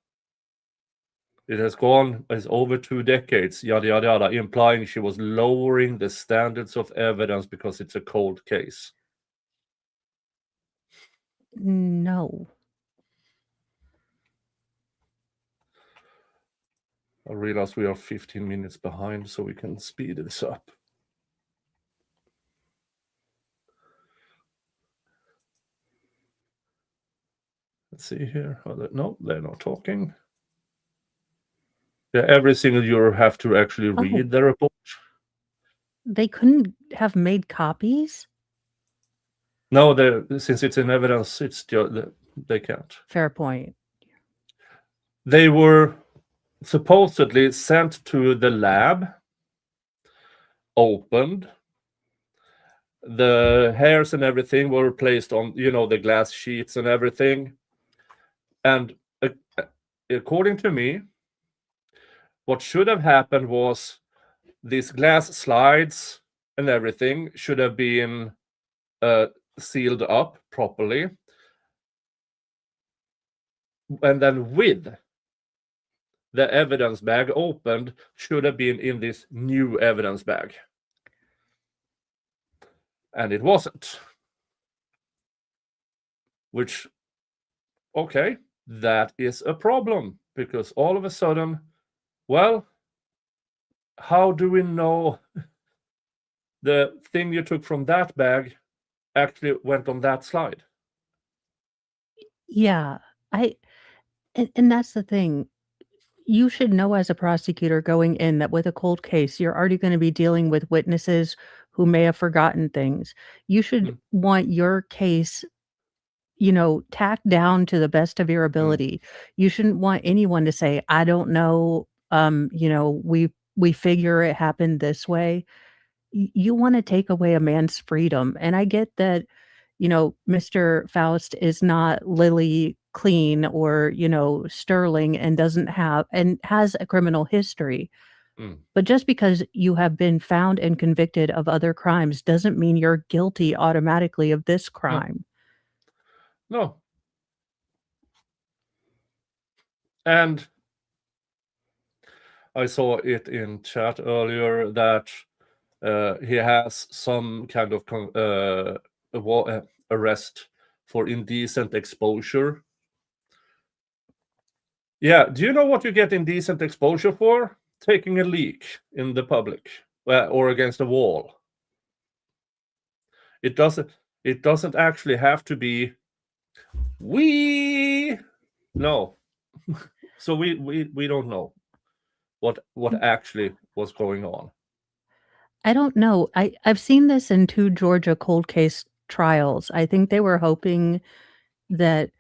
Speaker 11: It has gone as over 2 decades, yada yada yada, implying she was lowering the standards of evidence because it's a cold case.
Speaker 1: No.
Speaker 11: I realize we are 15 minutes behind, so we can speed this up. Let's see here. No, they're not talking. Yeah, every single juror have to actually read the report.
Speaker 1: They couldn't have made copies?
Speaker 11: No, since it's in evidence, they can't.
Speaker 1: Fair point.
Speaker 11: They were supposedly sent to the lab, opened. The hairs and everything were placed on, the glass sheets and everything. And according to me, what should have happened was these glass slides and everything should have been sealed up properly. And then with the evidence bag opened should have been in this new evidence bag. And it wasn't. Which, okay, that is a problem, because all of a sudden, well, how do we know the thing you took from that bag actually went on that slide?
Speaker 1: Yeah, and that's the thing. You should know as a prosecutor going in that with a cold case, you're already gonna be dealing with witnesses who may have forgotten things. You should want your case, tacked down to the best of your ability. You shouldn't want anyone to say, "I don't know, we figure it happened this way." You wanna take away a man's freedom, and I get that, Mr. Faust is not Lily Clean or, Sterling and has a criminal history. But just because you have been found and convicted of other crimes doesn't mean you're guilty automatically of this crime.
Speaker 11: No. And I saw it in chat earlier that he has some kind of arrest for indecent exposure. Yeah, do you know what you get indecent exposure for? Taking a leak in the public or against a wall. It doesn't actually have to be no. So we don't know what actually was going on.
Speaker 1: I don't know. I've seen this in 2 Georgia cold case trials. I think they were hoping that,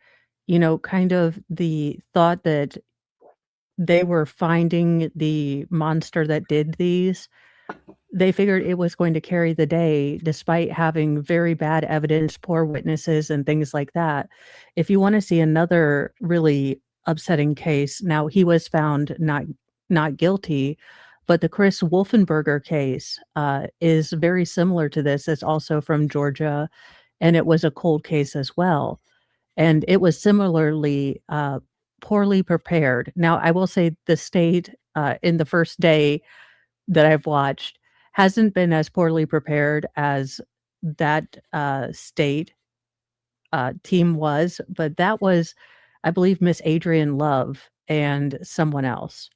Speaker 1: kind of the thought that they were finding the monster that did these, they figured it was going to carry the day despite having very bad evidence, poor witnesses, and things like that. If you want to see another really upsetting case, now he was found not guilty, but the Chris Wolfenberger case is very similar to this. It's also from Georgia, and it was a cold case as well. And it was similarly poorly prepared. Now, I will say the state in the first day that I've watched hasn't been as poorly prepared as that state team was, but that was, I believe, Miss Adrienne Love and someone else.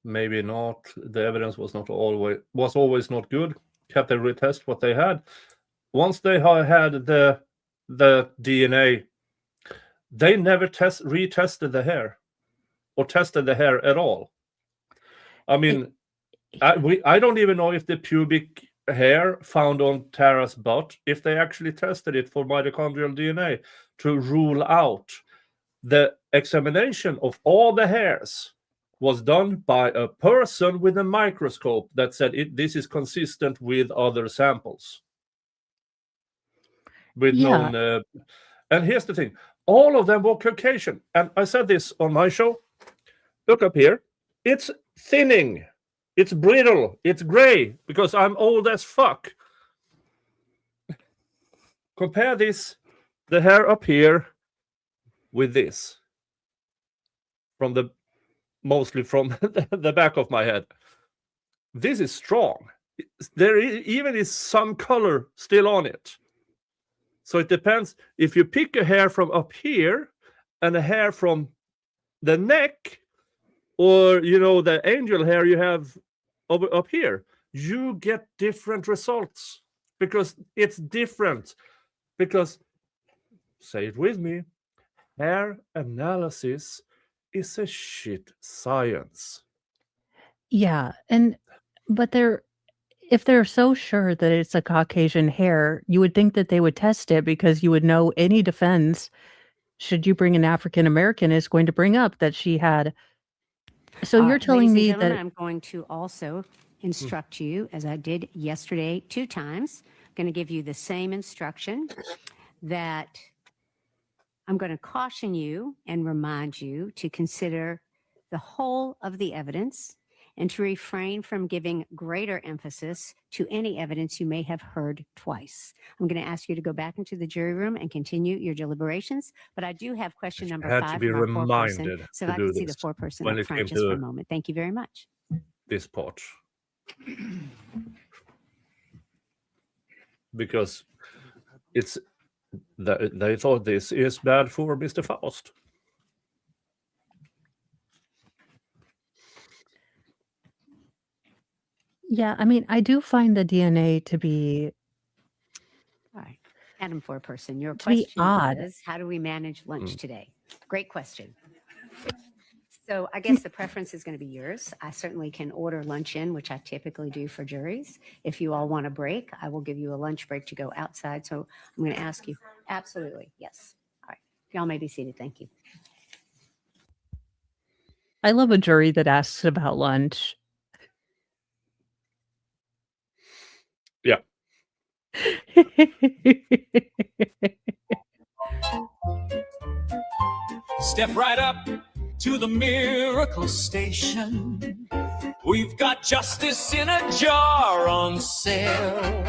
Speaker 11: Maybe not. The evidence was always not good. Can't they retest what they had? Once they had the DNA, they never retested the hair or tested the hair at all. I mean, I don't even know if the pubic hair found on Tara's butt, if they actually tested it for mitochondrial DNA to rule out. The examination of all the hairs was done by a person with a microscope that said this is consistent with other samples. With known, and here's the thing: all of them were Caucasian. And I said this on my show. Look up here. It's thinning. It's brittle. It's gray because I'm old as fuck. Compare this, the hair up here, with this. Mostly from the back of my head. This is strong. There even is some color still on it. So it depends. If you pick a hair from up here and a hair from the neck, or the angel hair you have up here, you get different results because it's different. Because, say it with me, hair analysis is a shit science.
Speaker 1: Yeah, but if they're so sure that it's a Caucasian hair, you would think that they would test it because you would know any defense, should you bring an African American, is going to bring up that she had. So you're telling me that
Speaker 3: I'm going to also instruct you, as I did yesterday 2 times. I'm going to give you the same instruction, that I'm going to caution you and remind you to consider the whole of the evidence and to refrain from giving greater emphasis to any evidence you may have heard twice. I'm going to ask you to go back into the jury room and continue your deliberations, but I do have question number 5
Speaker 11: to be
Speaker 3: from our 4-person.
Speaker 11: reminded
Speaker 3: So
Speaker 11: to
Speaker 3: I
Speaker 11: do
Speaker 3: can see the
Speaker 11: this
Speaker 3: 4-person
Speaker 11: when
Speaker 3: up
Speaker 11: it
Speaker 3: front
Speaker 11: came
Speaker 3: just for a
Speaker 11: to
Speaker 3: moment. Thank you very much.
Speaker 11: this part. Because they thought this is bad for Mr. Faust.
Speaker 1: yeah, I mean, I do find the DNA to be
Speaker 3: All right. Adam 4-person, your
Speaker 1: To be
Speaker 3: question
Speaker 1: odd.
Speaker 3: is, how do we manage lunch today? Great question. So I guess the preference is going to be yours. I certainly can order lunch in, which I typically do for juries. If you all want a break, I will give you a lunch break to go outside. So I'm going to ask you. Absolutely. Yes. All right. Y'all may be seated. Thank you.
Speaker 1: I love a jury that asks about lunch.
Speaker 11: Yeah.
Speaker 6: Step right up to the miracle station. We've got justice in a jar on sale.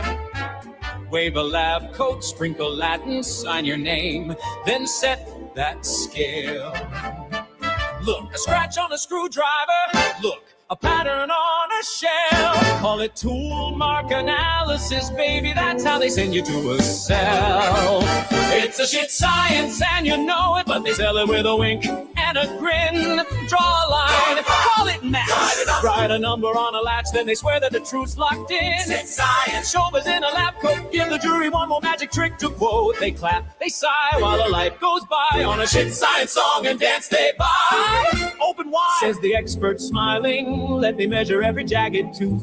Speaker 6: Wave a lab coat, sprinkle Latin, sign your name, then set that scale. Look, a scratch on a screwdriver. Look, a pattern on a shell. Call it tool mark analysis, baby. That's how they send you to a cell. It's a shit science and you know it, but they sell it with a wink and a grin. Draw a line, call it math. Write a number on a latch, then they swear that the truth's locked in. It's science. Showbiz in a lab coat. Give the jury one more magic trick to quote. They clap, they sigh while a life goes by on a shit science song and dance they buy. Open wide, says the expert smiling. Let me measure every jagged tooth.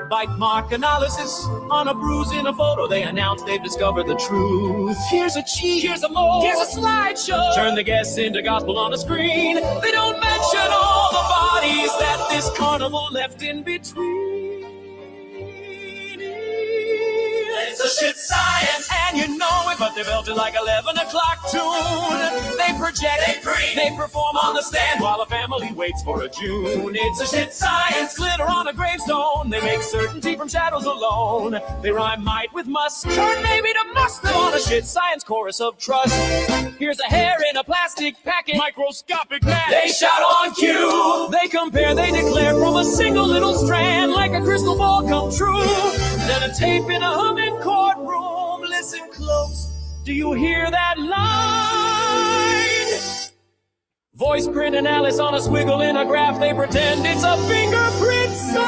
Speaker 6: bite mark analysis. On a bruise in a photo, they announce they've discovered the truth. Here's a cheat, here's a mole, here's a slideshow. Turn the guess into gospel on a screen. They don't mention all the bodies that this carnival left in between. It's a shit science, and you know it, but they built it like 11 o'clock tune. They project, they breathe, they perform on the stand while a family waits for a June. It's a shit science, glitter on a gravestone. They make certainty from shadows alone. They rhyme might with must, turn maybe to must on a shit science chorus of trust. Here's a hair in a plastic packet, microscopic math. They shout on cue, they compare, they declare from a single little strand, like a crystal ball come true. Then a tape in a humming courtroom. Listen close. Do you hear that line? Voice print and Alice on a squiggle in a graph. They pretend it's a fingerprint sign.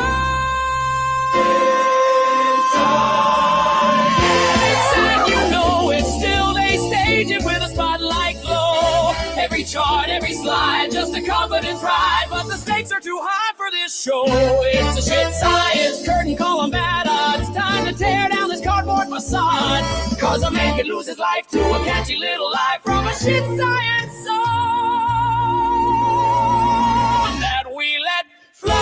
Speaker 6: And you know it still. They stage it with a spotlight glow. Every chart, every slide, just a confidence ride. But the stakes are too high for this show. It's a shit science curtain call 'em bad odds. Time to tear down this cardboard facade. Cause a man could lose his life to a catchy little life from a shit science song that we let fly.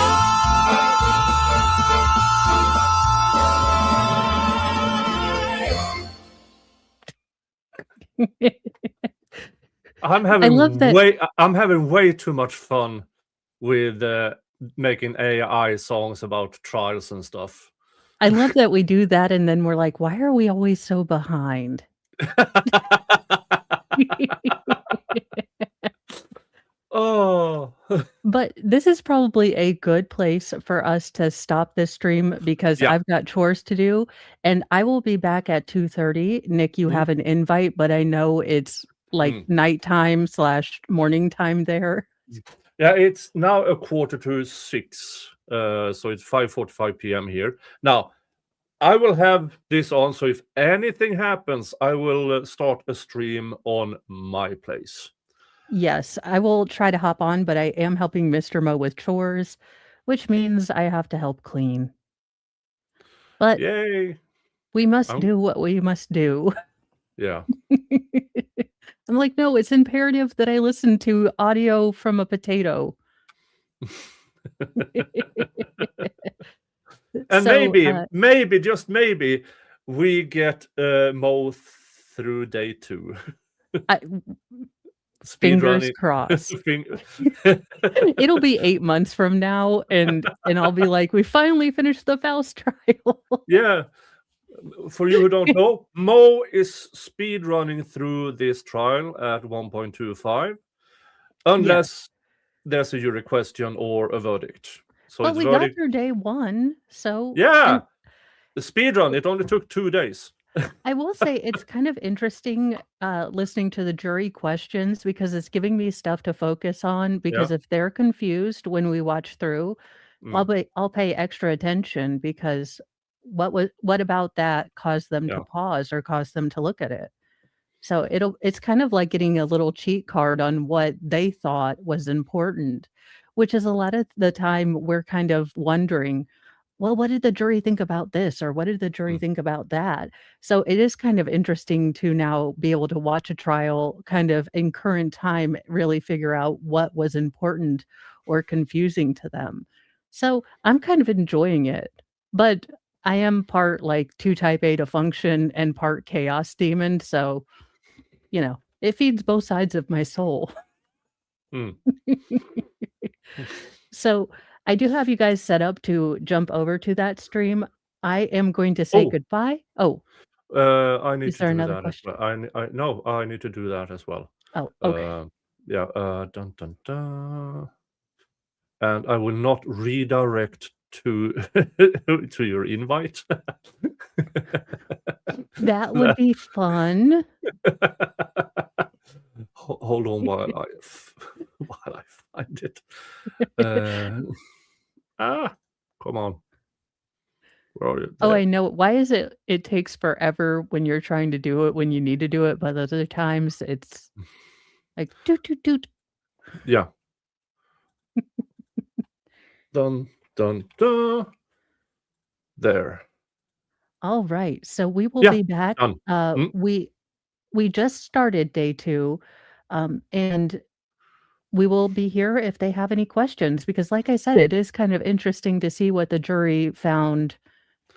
Speaker 11: I'm having way too much fun with making AI songs about trials and stuff.
Speaker 1: I love that we do that, and then we're like, why are we always so behind?
Speaker 11: Oh.
Speaker 1: But this is probably a good place for us to stop this stream because
Speaker 11: Yeah.
Speaker 1: I've got chores to do, and I will be back at 2:30. Nick, you have an invite, but I know it's like nighttime / morning time there.
Speaker 11: Yeah, it's now 5:45, so it's 5:45 p.m. here. Now, I will have this on, so if anything happens, I will start a stream on my place.
Speaker 1: Yes, I will try to hop on, but I am helping Mr. Mo with chores, which means I have to help clean. But
Speaker 11: Yay!
Speaker 1: we must do what we must do.
Speaker 11: Yeah.
Speaker 1: I'm like, no, it's imperative that I listen to audio from a potato.
Speaker 11: And
Speaker 1: So,
Speaker 11: maybe, just maybe, we get Mo through day 2.
Speaker 1: Fingers crossed. It'll be 8 months from now, and I'll be like, we finally finished the Faust trial.
Speaker 11: Yeah. For you who don't know, Mo is speed running through this trial at 1.25, unless there's a jury question or a verdict. So
Speaker 1: But
Speaker 11: it's
Speaker 1: we got through day 1, so
Speaker 11: yeah, the speed run. It only took 2 days.
Speaker 1: I will say it's kind of interesting listening to the jury questions because it's giving me stuff to focus on. Because if they're confused when we watch through, I'll pay extra attention because what about that caused them to pause or caused them to look at it? So it's kind of like getting a little cheat card on what they thought was important, which is a lot of the time we're kind of wondering, well, what did the jury think about this? Or what did the jury think about that? So it is kind of interesting to now be able to watch a trial kind of in current time, really figure out what was important or confusing to them. So I'm kind of enjoying it, but I am part like 2 type A to function and part chaos demon. So, you know, it feeds both sides of my soul. So I do have you guys set up to jump over to that stream. I am going to say goodbye. Oh,
Speaker 11: I need
Speaker 1: is
Speaker 11: to
Speaker 1: there
Speaker 11: do
Speaker 1: another
Speaker 11: that
Speaker 1: question?
Speaker 11: as well. No, I need to do that as well.
Speaker 1: Oh, okay.
Speaker 11: Yeah. Dun, dun, dun. And I will not redirect to to your invite.
Speaker 1: That would be fun.
Speaker 11: Hold on while I find it. Come on. Where are you?
Speaker 1: Oh, I know. Why is it takes forever when you're trying to do it when you need to do it, but other times it's like doot doot doot.
Speaker 11: Yeah. Dun dun dun. there.
Speaker 1: All right. So we will
Speaker 11: Yeah,
Speaker 1: be back.
Speaker 11: done. Mm.
Speaker 1: We just started day 2, and we will be here if they have any questions because, like I said, it is kind of interesting to see what the jury found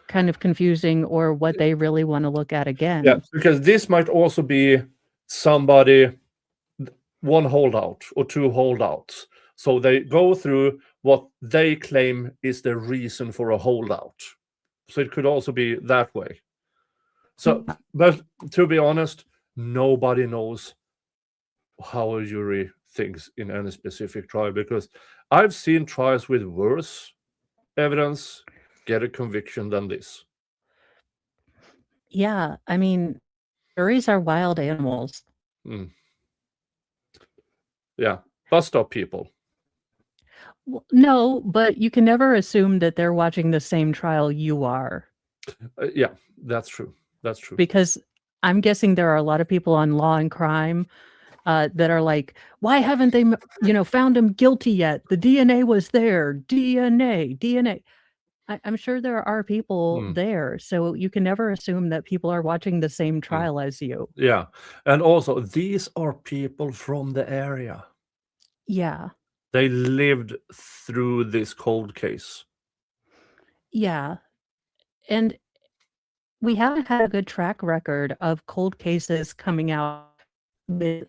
Speaker 1: kind of confusing or what they really want to look at
Speaker 11: Yeah,
Speaker 1: again.
Speaker 11: because this might also be somebody, one holdout or two holdouts. So they go through what they claim is the reason for a holdout. So it could also be that way. So, but to be honest, nobody knows how a jury thinks in any specific trial because I've seen trials with worse evidence get a conviction than this.
Speaker 1: Yeah, I mean, juries are wild animals.
Speaker 11: Mm. Yeah, bus stop people.
Speaker 1: No, but you can never assume that they're watching the same trial you are.
Speaker 11: Yeah, that's true. That's true.
Speaker 1: Because I'm guessing there are a lot of people on Law and Crime that are like, why haven't they, found him guilty yet? The DNA was there. DNA. I'm sure there are people there, so you can never assume that people are watching the same trial as you.
Speaker 11: Yeah, and also these are people from the area.
Speaker 1: Yeah.
Speaker 11: They lived through this cold case.
Speaker 1: Yeah. And we haven't had a good track record of cold cases coming out with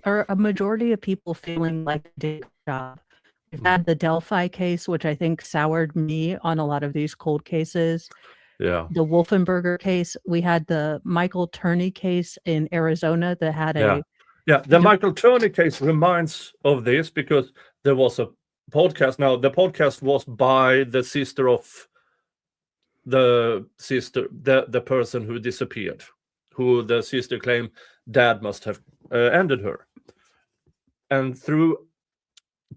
Speaker 1: or a majority of people feeling like they did a good job. We've had the Delphi case, which I think soured me on a lot of these cold cases.
Speaker 11: Yeah.
Speaker 1: The Wolfenberger case. We had the Michael Turney case in Arizona that had
Speaker 11: the Michael Turney case reminds of this because there was a podcast. Now the podcast was by the sister of the person who disappeared, who the sister claimed dad must have ended her, and through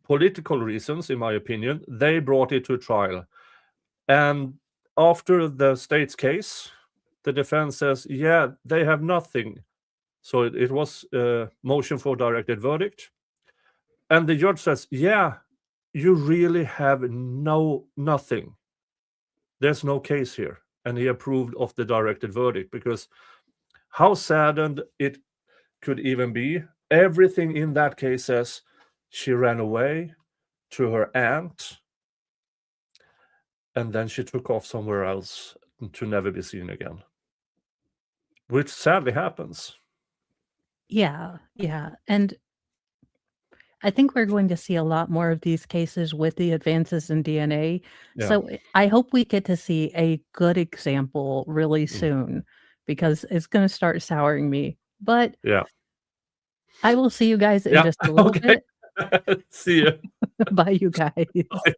Speaker 11: political reasons, in my opinion, they brought it to trial. And after the state's case, the defense says, yeah, they have nothing. So it was a motion for directed verdict. And the judge says, yeah, you really have nothing. There's no case here. And he approved of the directed verdict because how saddened it could even be. Everything in that case says she ran away to her aunt and then she took off somewhere else to never be seen again, which sadly happens.
Speaker 1: Yeah. And I think we're going to see a lot more of these cases with the advances in DNA.
Speaker 11: Yeah.
Speaker 1: So I hope we get to see a good example really soon because it's going to start souring me. But
Speaker 11: yeah,
Speaker 1: I will see you guys in just a little bit.
Speaker 11: See you.
Speaker 1: Bye, you guys.
Speaker 11: Bye.